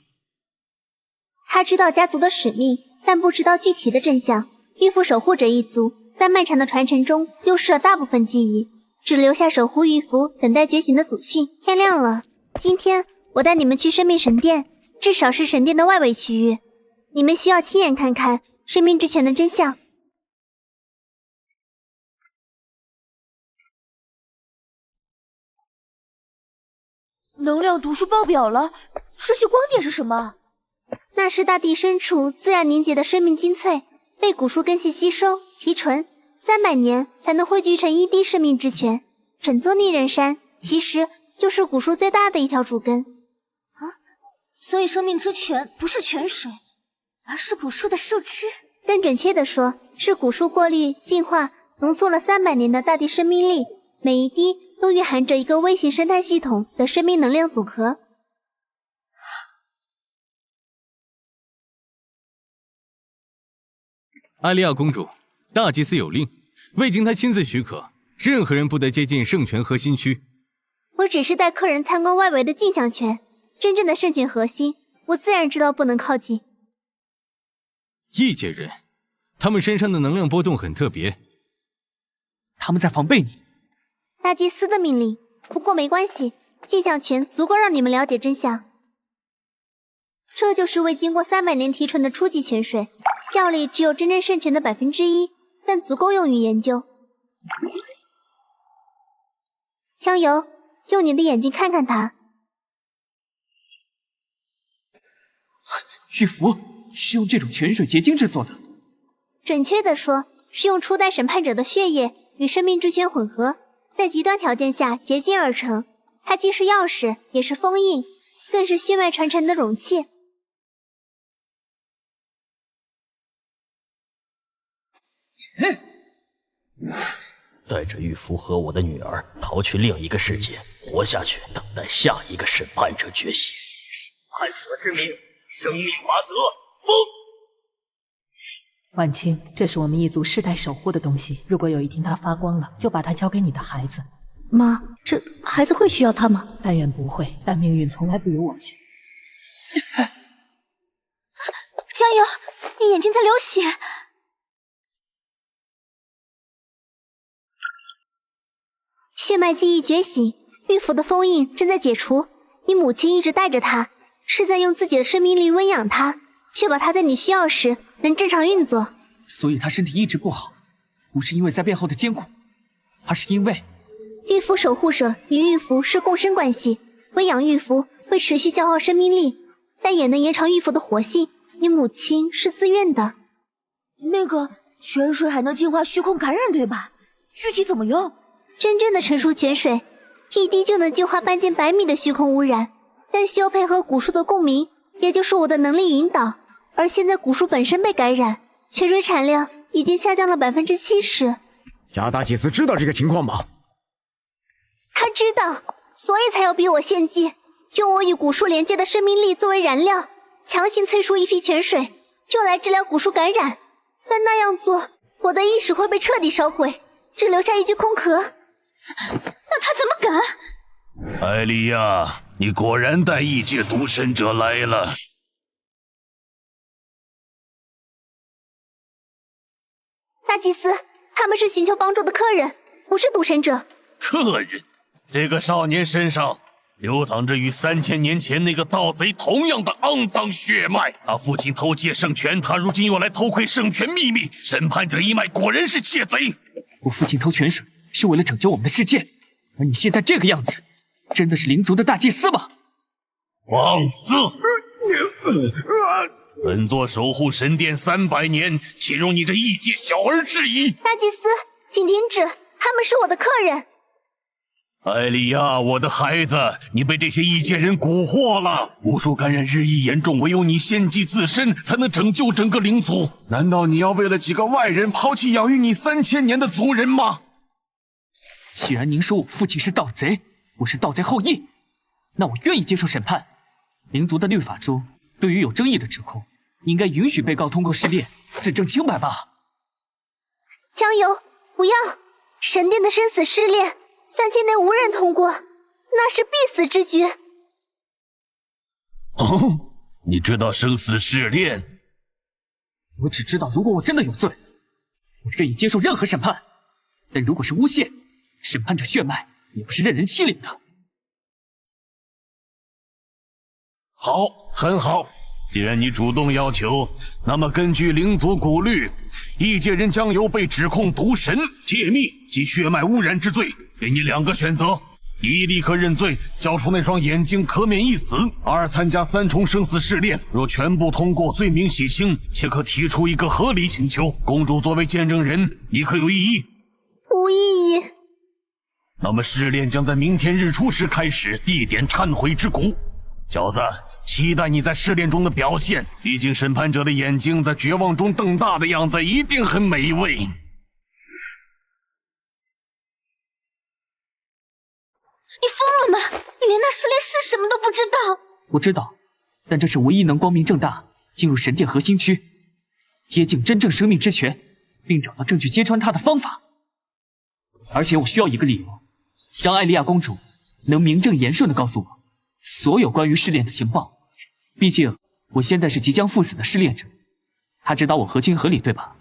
她知道家族的使命，但不知道具体的真相。玉符守护者一族在漫长的传承中丢失了大部分记忆，只留下守护玉符等待觉醒的祖训。天亮了，今天我带你们去生命神殿，至少是神殿的外围区域。你们需要亲眼看看生命之泉的真相。能量读数爆表了，这些光点是什么？那是大地深处自然凝结的生命精粹，被古树根系吸收提纯，300年才能汇聚成一滴生命之泉。整座逆刃山其实就是古树最大的一条主根。所以生命之泉不是泉水，而是古树的树枝。更准确的说，是古树过滤、净化、浓缩了300年的大地生命力，每一滴都蕴含着一个微型生态系统的生命能量组合。艾莉亚公主，大祭司有令，未经他亲自许可，任何人不得接近圣泉核心区。我只是带客人参观外围的镜像泉，真正的圣泉核心，我自然知道不能靠近。异界人，他们身上的能量波动很特别，他们在防备你。大祭司的命令，不过没关系，迹象权足够让你们了解真相。这就是未经过300年提纯的初级泉水，效力只有真正圣泉的1%，但足够用于研究。香油，用你的眼睛看看它。玉符是用这种泉水结晶制作的。准确地说，是用初代审判者的血液与生命之泉混合，在极端条件下结晶而成。它既是钥匙，也是封印，更是血脉传承的容器。带着玉符和我的女儿逃去另一个世界，活下去，等待下一个审判者觉醒。审判者之名，生命法则，封。婉清，这是我们一族世代守护的东西，如果有一天它发光了，就把它交给你的孩子。妈，这孩子会需要它吗？但愿不会，但命运从来不由我们选。加油，你眼睛在流血。血脉记忆觉醒，玉符的封印正在解除。你母亲一直带着它，是在用自己的生命力温养它，确保它在你需要时能正常运作。所以他身体一直不好，不是因为在背后的艰苦，而是因为玉符守护者与玉符是共生关系，温养玉符会持续消耗生命力，但也能延长玉符的活性。你母亲是自愿的。那个泉水还能净化虚空感染，对吧？具体怎么用？真正的成熟泉水，一滴就能净化半径100米的虚空污染，但需要配合古树的共鸣，也就是我的能力引导。而现在古树本身被感染，泉水产量已经下降了70%。加大祭司知道这个情况吗？他知道，所以才要逼我献祭，用我与古树连接的生命力作为燃料，强行催出一批泉水，就来治疗古树感染。但那样做，我的意识会被彻底烧毁，只留下一具空壳。那他怎么敢？艾莉亚，你果然带异界独神者来了。大祭司，他们是寻求帮助的客人，不是独神者。客人？这个少年身上流淌着与3000年前那个盗贼同样的肮脏血脉。他父亲偷窃圣泉，他如今又来偷窥圣泉秘密。审判者一脉果然是窃贼。我父亲偷泉水是为了拯救我们的世界，而你现在这个样子，真的是灵族的大祭司吗？放肆！本座守护神殿300年，岂容你这异界小儿质疑？大祭司，请停止，他们是我的客人。艾莉亚，我的孩子，你被这些异界人蛊惑了。巫术感染日益严重，唯有你献祭自身，才能拯救整个灵族。难道你要为了几个外人抛弃养育你3000年的族人吗？既然您说我父亲是盗贼，我是盗贼后裔，那我愿意接受审判。灵族的律法中，对于有争议的指控，应该允许被告通过试炼自证清白吧？江油，不要！神殿的生死试炼，3000年无人通过，那是必死之局。哦，你知道生死试炼？我只知道，如果我真的有罪，我愿意接受任何审判。但如果是诬陷，审判者血脉也不是任人欺凌的。好，很好。既然你主动要求，那么根据灵族古律，异界人将由被指控毒神、窃密及血脉污染之罪。给你2个选择：一、立刻认罪，交出那双眼睛，可免一死；二、参加3重生死试炼，若全部通过，罪名洗清，且可提出一个合理请求。公主作为见证人，你可有异议？无异议。那么试炼将在明天日出时开始，地点忏悔之谷。小子，期待你在试炼中的表现，毕竟审判者的眼睛在绝望中瞪大的样子一定很美味。你疯了吗？你连那试炼是什么都不知道？我知道，但这是唯一能光明正大进入神殿核心区，接近真正生命之泉，并找到证据揭穿它的方法。而且我需要一个理由，让艾莉亚公主能名正言顺地告诉我所有关于试炼的情报。毕竟我现在是即将赴死的试炼者，她指导我合情合理，对吧？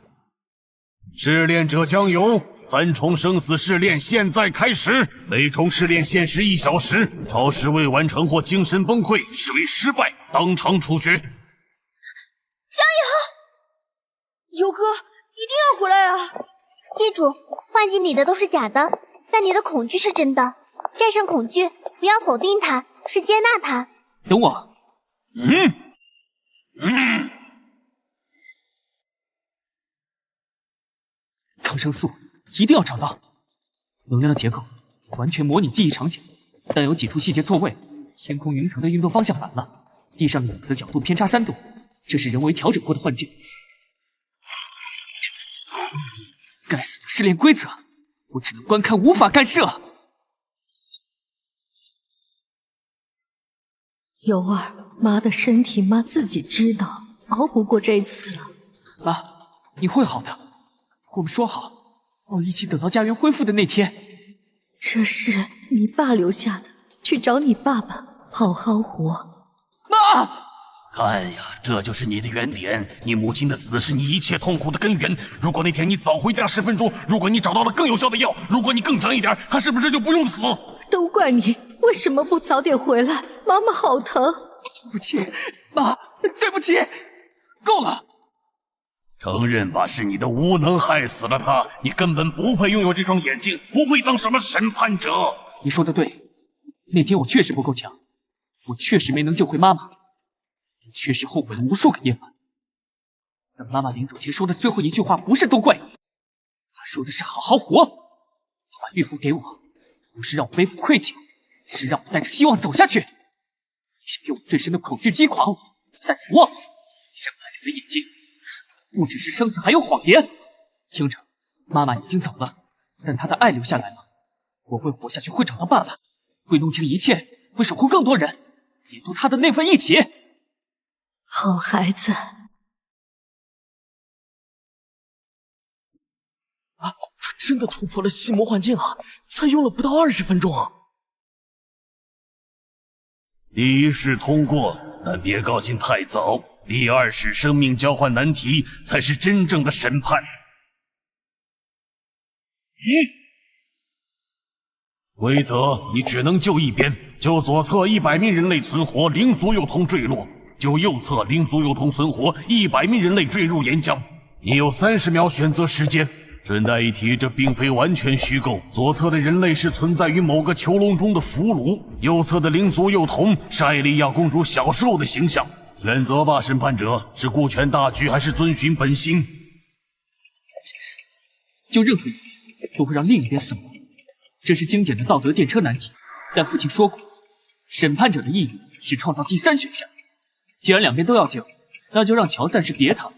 试炼者将有3重生死试炼，现在开始。每重试炼限时1小时，超时未完成或精神崩溃视为失败，当场处决。加油！尤哥，一定要回来啊！记住，幻境里的都是假的，但你的恐惧是真的。战胜恐惧，不要否定它，是接纳它。等我。抗生素一定要找到。能量结构完全模拟记忆场景，但有几处细节错位。天空云层的运动方向反了，地上影子的角度偏差3度，这是人为调整过的幻境。该死的试炼规则，我只能观看，无法干涉。尤儿，妈的身体妈自己知道，熬不过这次了。妈，你会好的。我们说好，要一起等到家园恢复的那天。这是你爸留下的，去找你爸爸，好好活。妈！看呀，这就是你的原点。你母亲的死是你一切痛苦的根源。如果那天你早回家10分钟，如果你找到了更有效的药，如果你更强一点，她是不是就不用死？都怪你，为什么不早点回来？妈妈好疼。对不起，妈，对不起，够了。承认吧，是你的无能害死了他。你根本不配拥有这双眼睛，不配当什么审判者。你说的对，那天我确实不够强，我确实没能救回妈妈，也确实后悔了无数个夜晚。但妈妈临走前说的最后一句话不是都怪你，她说的是好好活。她把玉符给我，不是让我背负愧疚，是让我带着希望走下去。你想用最深的恐惧击垮我，但别忘了，审判者的眼睛不只是生死，还有谎言。听着，妈妈已经走了，但她的爱留下来了。我会活下去，会找到爸爸，会弄清一切，会守护更多人，也都他的那份一起。好孩子。他真的突破了心魔幻境啊！才用了不到20分钟。第一试通过，但别高兴太早。第2试生命交换难题才是真正的审判。规则：你只能救一边，救左侧100名人类存活，0族幼童坠落；救右侧0族幼童存活，100名人类坠入岩浆。你有30秒选择时间。顺带一提，这并非完全虚构。左侧的人类是存在于某个囚笼中的俘虏，右侧的0族幼童是艾莉亚公主小时候的形象。选择吧，审判者，是顾全大局还是遵循本心？救任何一边都会让另一边死亡，这是经典的道德电车难题。但父亲说过，审判者的意义是创造第3选项。既然两边都要救，那就让乔暂时别逃。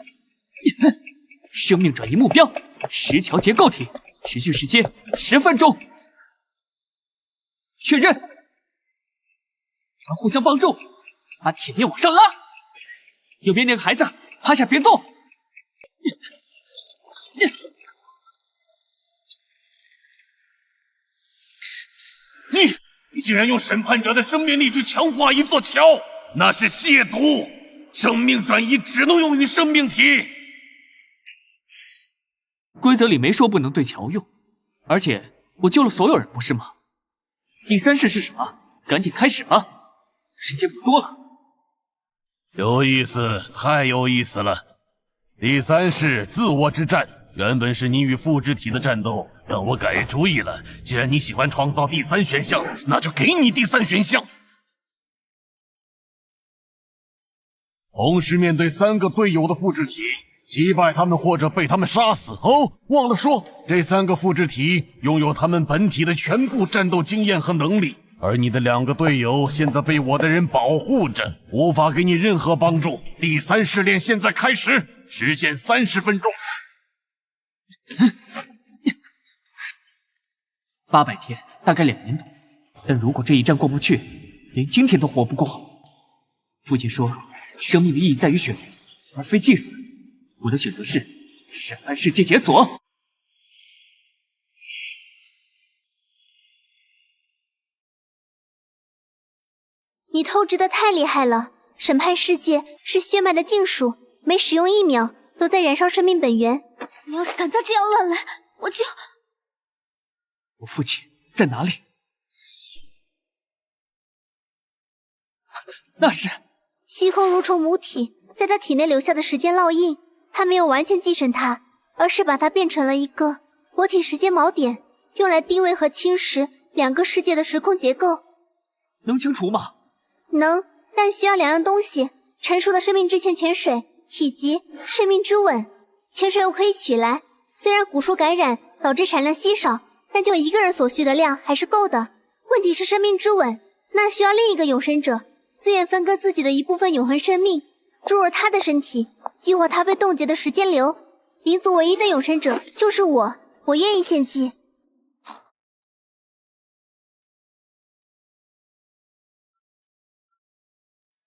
生命转移目标，10桥结构体，持续时间10分钟。确认，你们互相帮助，把铁链往上拉。右边那个孩子趴下别动。你竟然用审判者的生命力去强化一座桥，那是亵渎！生命转移只能用于生命体。规则里没说不能对桥用，而且我救了所有人，不是吗？第3试是什么？赶紧开始吧，时间不多了。有意思，太有意思了。第3试自我之战，原本是你与复制体的战斗，但我改主意了。既然你喜欢创造第3选项，那就给你第3选项。同时面对3个队友的复制体，击败他们或者被他们杀死。哦，忘了说，这3个复制体拥有他们本体的全部战斗经验和能力，而你的2个队友现在被我的人保护着，无法给你任何帮助。第3试炼现在开始，时限30分钟。800天，大概2年多。但如果这一战过不去，连今天都活不过。父亲说，生命的意义在于选择，而非计算。我的选择是审判世界解锁。你透支的太厉害了！审判世界是血脉的禁术，每使用1秒都在燃烧生命本源。你要是敢再这样乱来，我就……我父亲在哪里？那是虚空蠕虫母体在他体内留下的时间烙印，他没有完全继承它，而是把它变成了一个活体时间锚点，用来定位和侵蚀两个世界的时空结构。能清除吗？能，但需要2样东西：成熟的生命之泉泉水以及生命之吻。泉水我可以取来，虽然蛊术感染导致产量稀少，但就一个人所需的量还是够的。问题是生命之吻，那需要另一个永生者自愿分割自己的一部分永恒生命，注入他的身体，激活他被冻结的时间流。灵族唯一的永生者就是我，我愿意献祭。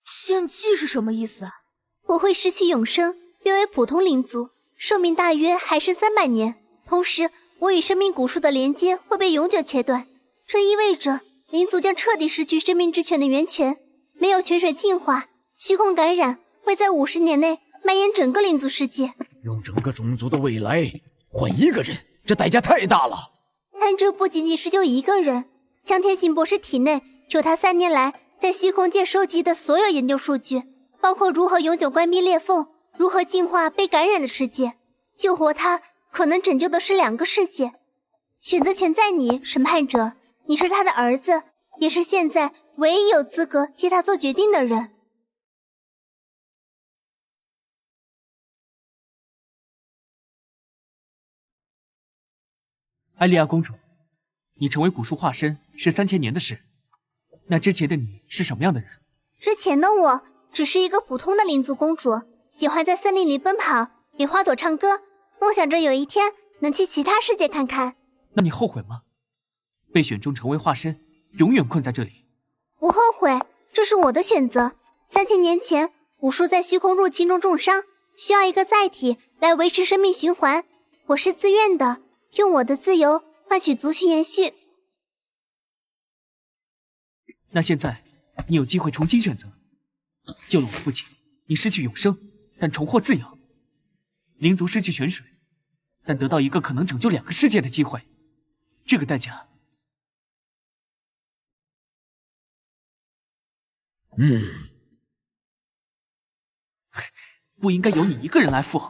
献祭是什么意思啊？我会失去永生，变为普通灵族，寿命大约还剩300年。同时，我与生命蛊术的连接会被永久切断，这意味着灵族将彻底失去生命之泉的源泉。没有泉水净化，虚空感染会在50年内蔓延整个灵族世界。用整个种族的未来换1个人，这代价太大了。但这不仅仅是救1个人，江天行博士体内有他3年来在虚空界收集的所有研究数据，包括如何永久关闭裂缝，如何净化被感染的世界。救活他可能拯救的是2个世界。选择权在你，审判者，你是他的儿子，也是现在唯一有资格替他做决定的人。艾莉亚公主，你成为蛊术化身是3000年的事，那之前的你是什么样的人？之前的我只是一个普通的灵族公主，喜欢在森林里奔跑，给花朵唱歌，梦想着有一天能去其他世界看看。那你后悔吗？被选中成为化身，永远困在这里。不后悔，这是我的选择。3000年前，蛊术在虚空入侵中重伤，需要一个载体来维持生命循环。我是自愿的，用我的自由换取族群延续。那现在，你有机会重新选择。救了我父亲，你失去永生，但重获自由；灵族失去泉水，但得到一个可能拯救2个世界的机会。这个代价，不应该由你一个人来付。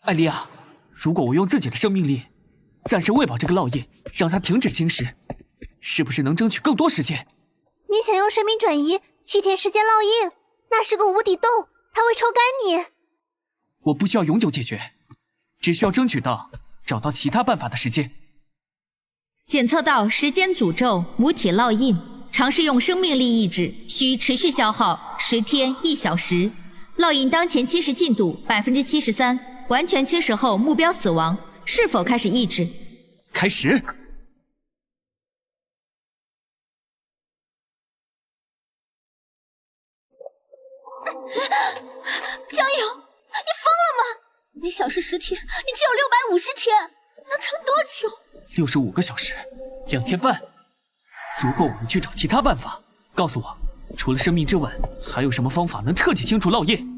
艾莉亚，如果我用自己的生命力暂时喂饱这个烙印，让它停止侵蚀，是不是能争取更多时间？你想用生命转移去填时间烙印，那是个无底洞，它会抽干你。我不需要永久解决，只需要争取到找到其他办法的时间。检测到时间诅咒母体烙印，尝试用生命力抑制，需持续消耗10天1小时。烙印当前侵蚀进度73%，完全侵蚀后目标死亡。是否开始抑制？开始。江友，你疯了吗？每小时10天，你只有650天，能撑多久？65个小时，2天半，足够我们去找其他办法。告诉我，除了生命之吻，还有什么方法能彻底清除烙印？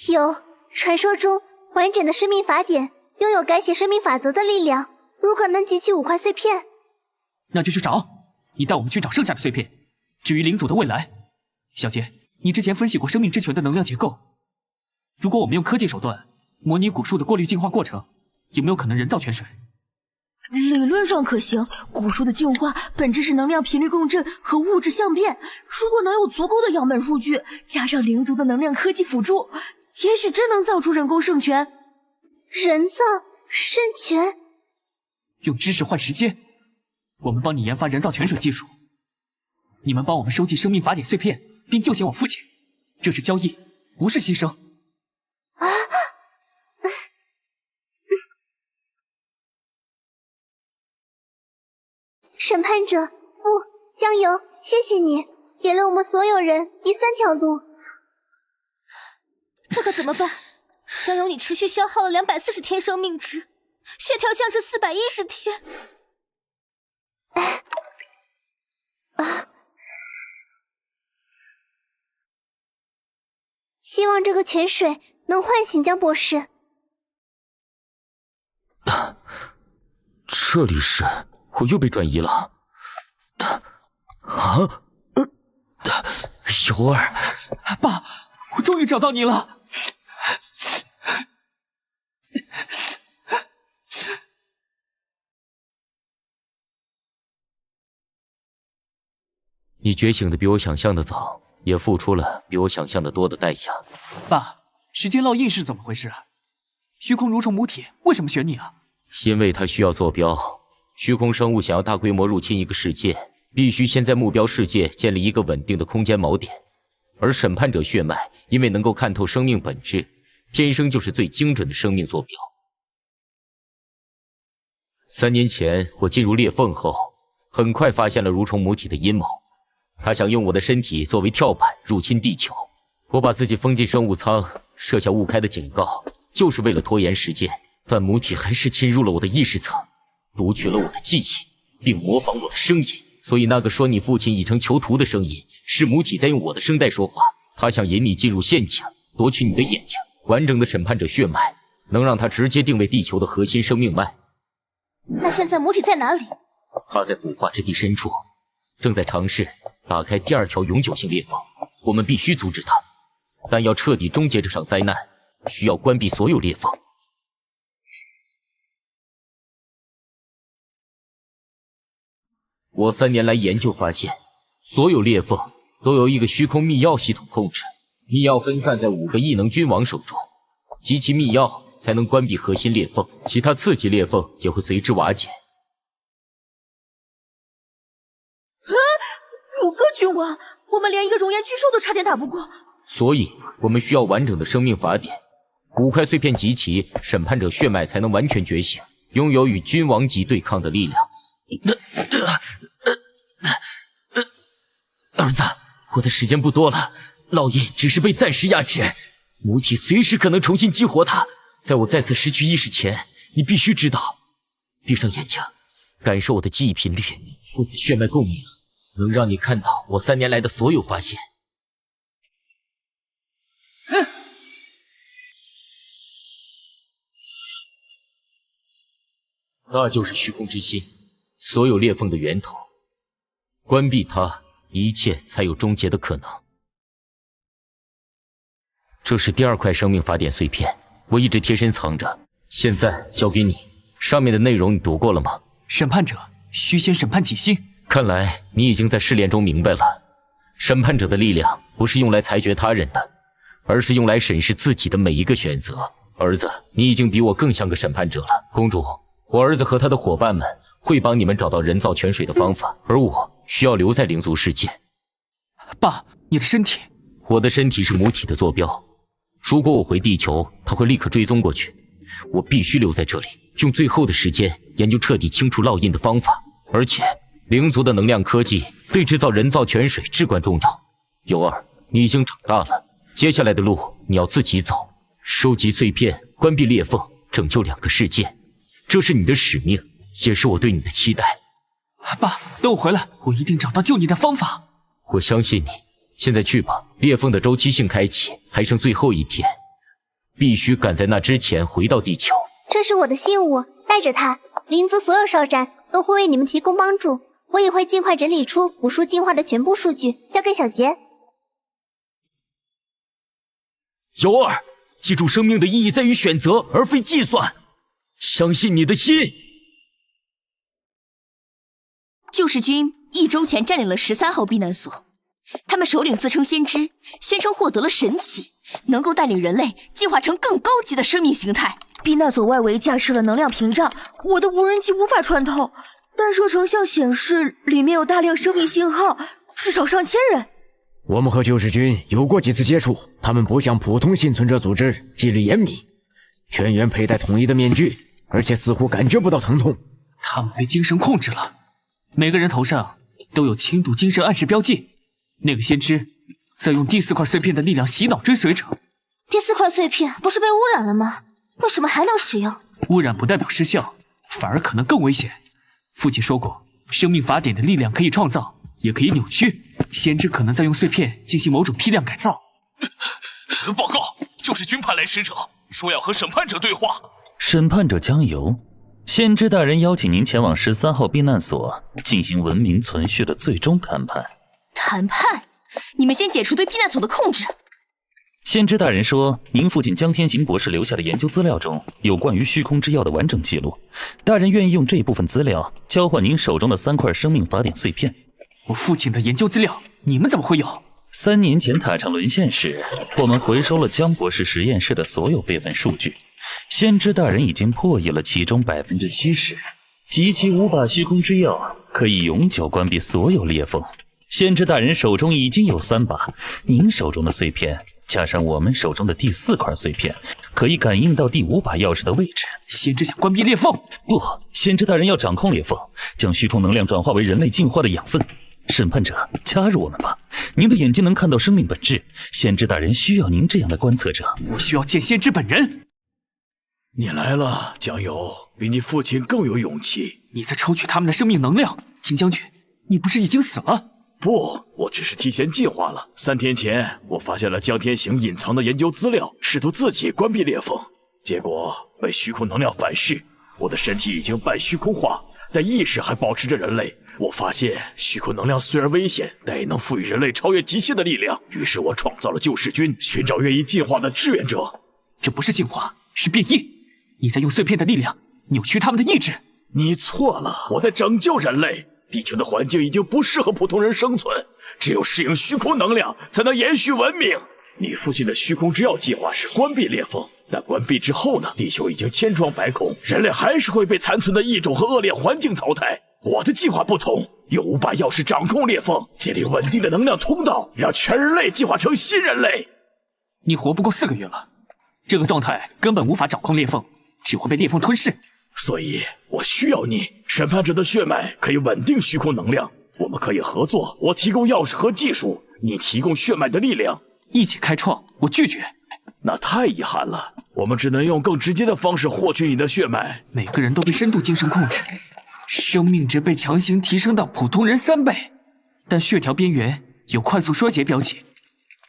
有，传说中完整的生命法典拥有改写生命法则的力量，如果能集齐5块碎片，那就去找。你带我们去找剩下的碎片。至于灵祖的未来，小姐，你之前分析过生命之泉的能量结构，如果我们用科技手段模拟蛊术的过滤净化过程，有没有可能人造泉水？理论上可行，蛊术的净化本质是能量频率共振和物质相变。如果能有足够的样本数据，加上灵族的能量科技辅助，也许真能造出人工圣泉。人造圣泉？用知识换时间，我们帮你研发人造泉水技术，你们帮我们收集生命法典碎片，并救醒我父亲。这是交易，不是牺牲。审判者，不，江油，谢谢你，给了我们所有人第3条路。这可怎么办？江油，你持续消耗了240天生命值，血条降至410天。希望这个泉水能唤醒江博士。这里是，我又被转移了。尤儿，爸，我终于找到你了。你觉醒的比我想象的早，也付出了比我想象的多的代价。爸，时间烙印是怎么回事？虚空蠕虫母体为什么选你啊？因为它需要坐标。虚空生物想要大规模入侵一个世界，必须先在目标世界建立一个稳定的空间锚点。而审判者血脉因为能够看透生命本质，天生就是最精准的生命坐标。3年前我进入裂缝后，很快发现了蠕虫母体的阴谋。他想用我的身体作为跳板入侵地球，我把自己封进生物舱，设下误开的警告，就是为了拖延时间。但母体还是侵入了我的意识层，读取了我的记忆，并模仿我的声音。所以那个说你父亲已成囚徒的声音，是母体在用我的声带说话。他想引你进入陷阱，夺取你的眼睛。完整的审判者血脉能让他直接定位地球的核心生命脉。那现在母体在哪里？他在腐化之地深处，正在尝试打开第2条永久性裂缝。我们必须阻止他，但要彻底终结这场灾难，需要关闭所有裂缝。我3年来研究发现，所有裂缝都由一个虚空密钥系统控制，密钥分散在5个异能君王手中，集齐密钥才能关闭核心裂缝，其他次级裂缝也会随之瓦解。5个君王，我们连一个熔岩巨兽都差点打不过。所以，我们需要完整的生命法典，5块碎片集齐，审判者血脉才能完全觉醒，拥有与君王级对抗的力量。儿子，我的时间不多了，烙印只是被暂时压制，母体随时可能重新激活它。在我再次失去意识前，你必须知道。闭上眼睛，感受我的记忆频率，父子血脉共鸣，能让你看到我3年来的所有发现。那就是虚空之心，所有裂缝的源头。关闭它，一切才有终结的可能。这是第2块生命法典碎片，我一直贴身藏着，现在交给你。上面的内容你读过了吗？审判者需先审判己心。看来你已经在试炼中明白了，审判者的力量不是用来裁决他人的，而是用来审视自己的每一个选择。儿子，你已经比我更像个审判者了。公主，我儿子和他的伙伴们会帮你们找到人造泉水的方法，而我需要留在灵族世界。爸，你的身体？我的身体是母体的坐标，如果我回地球，他会立刻追踪过去。我必须留在这里，用最后的时间研究彻底清除烙印的方法。而且，灵族的能量科技对制造人造泉水至关重要。尤儿，你已经长大了，接下来的路你要自己走，收集碎片，关闭裂缝，拯救2个世界。这是你的使命，也是我对你的期待。爸，等我回来，我一定找到救你的方法。我相信你，现在去吧。裂缝的周期性开启还剩最后1天，必须赶在那之前回到地球。这是我的信物，带着它，灵族所有少战都会为你们提供帮助。我也会尽快整理出补数进化的全部数据，交给小杰。尤儿，记住，生命的意义在于选择，而非计算。相信你的心。救世军1周前占领了13号避难所，他们首领自称先知，宣称获得了神器，能够带领人类进化成更高级的生命形态。避难所外围架设了能量屏障，我的无人机无法穿透。弹射成像显示里面有大量生命信号，至少上千人。我们和救世军有过几次接触，他们不像普通幸存者组织，纪律严密，全员佩戴统一的面具，而且似乎感觉不到疼痛。他们被精神控制了，每个人头上都有轻度精神暗示标记。那个先知在用第4块碎片的力量洗脑追随者。第4块碎片不是被污染了吗？为什么还能使用？污染不代表失效，反而可能更危险。父亲说过，生命法典的力量可以创造，也可以扭曲。先知可能在用碎片进行某种批量改造。报告，就是军派来使者，说要和审判者对话。审判者江油，先知大人邀请您前往13号避难所进行文明存续的最终谈判。谈判？你们先解除对避难所的控制。先知大人说，您父亲江天行博士留下的研究资料中有关于虚空之药的完整记录，大人愿意用这一部分资料交换您手中的3块生命法典碎片。我父亲的研究资料，你们怎么会有？3年前塔城沦陷时，我们回收了江博士实验室的所有备份数据，先知大人已经破译了其中70%，集齐5把虚空之药，可以永久关闭所有裂缝。先知大人手中已经有3把，您手中的碎片加上我们手中的第4块碎片，可以感应到第5把钥匙的位置。先知想关闭裂缝？不，先知大人要掌控裂缝，将虚空能量转化为人类进化的养分。审判者，加入我们吧！您的眼睛能看到生命本质，先知大人需要您这样的观测者。我需要见先知本人。你来了，江油，比你父亲更有勇气。你在抽取他们的生命能量，秦将军，你不是已经死了？不，我只是提前计划了。3天前，我发现了江天行隐藏的研究资料，试图自己关闭裂缝，结果被虚空能量反噬。我的身体已经半虚空化，但意识还保持着人类。我发现虚空能量虽然危险，但也能赋予人类超越极限的力量。于是我创造了救世军，寻找愿意进化的志愿者。这不是进化，是变异。你在用碎片的力量扭曲他们的意志。你错了，我在拯救人类。地球的环境已经不适合普通人生存，只有适应虚空能量，才能延续文明。你父亲的虚空之药计划是关闭裂缝，但关闭之后呢？地球已经千疮百孔，人类还是会被残存的异种和恶劣环境淘汰。我的计划不同，用5把钥匙掌控裂缝，建立稳定的能量通道，让全人类进化成新人类。你活不过4个月了，这个状态根本无法掌控裂缝，只会被裂缝吞噬。所以我需要你，审判者的血脉可以稳定虚空能量，我们可以合作，我提供钥匙和技术，你提供血脉的力量，一起开创。我拒绝。那太遗憾了，我们只能用更直接的方式获取你的血脉。每个人都被深度精神控制，生命值被强行提升到普通人3倍，但血条边缘有快速衰竭标记，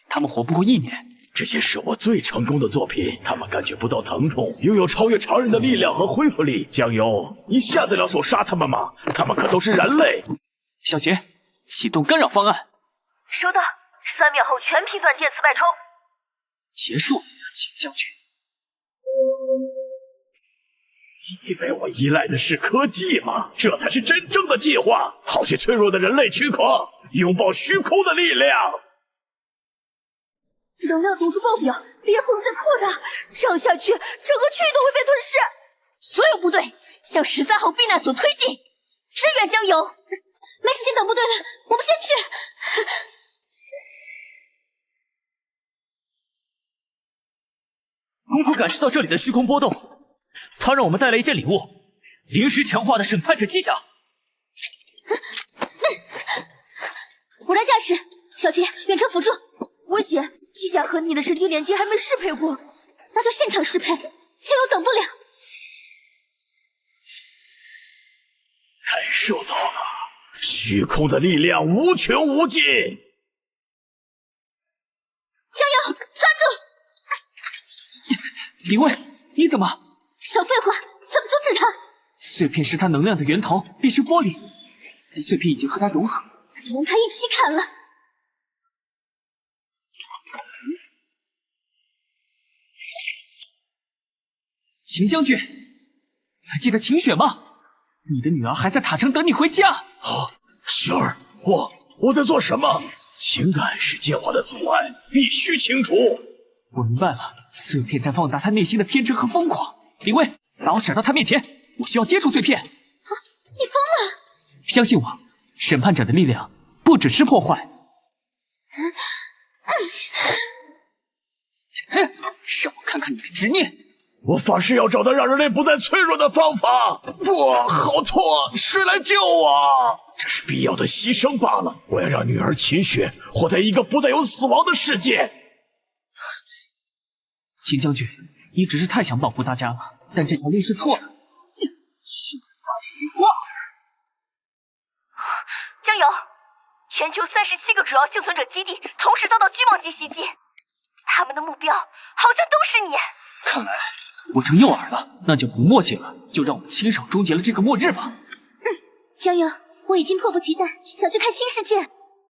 他们活不过1年。这些是我最成功的作品，他们感觉不到疼痛，拥有超越常人的力量和恢复力。江油，你下得了手杀他们吗？他们可都是人类。小杰，启动干扰方案。收到，3秒后全频段电磁脉冲。结束，秦将军。你以为我依赖的是科技吗？这才是真正的计划，抛弃脆弱的人类躯壳，拥抱虚空的力量。能量毒素爆表，裂缝在扩大，这样下去，整个区域都会被吞噬。所有部队向13号避难所推进，支援江油。没时间等部队了，我们先去。公主感受到这里的虚空波动，她让我们带来一件礼物，临时强化的审判者机甲。我来驾驶，小杰远程辅助。薇姐，机甲和你的神经连接还没适配过，那就现场适配，江油等不了。感受到了虚空的力量无穷无尽。江油，抓住！李卫，你怎么？少废话，怎么阻止他？碎片是他能量的源头，必须剥离。但碎片已经和他融合，同他一起砍了。秦将军，还记得秦雪吗？你的女儿还在塔城等你回家。啊，雪儿，我在做什么？情感是进化的阻碍，必须清除。我明白了，碎片在放大他内心的偏执和疯狂。李卫，把我甩到他面前，我需要接触碎片。啊，你疯了！相信我，审判者的力量不只是破坏。让我看看你的执念。我发誓要找到让人类不再脆弱的方法。不，好痛啊！谁来救我？这是必要的牺牲罢了。我要让女儿秦雪活在一个不再有死亡的世界。秦将军，你只是太想保护大家了，但这条路是错的。是这句话。江油，全球37个主要幸存者基地同时遭到巨蟒级袭击，他们的目标好像都是你。看来我成诱饵了，那就不墨迹了，就让我们亲手终结了这个末日吧。江游，我已经迫不及待想去看新世界。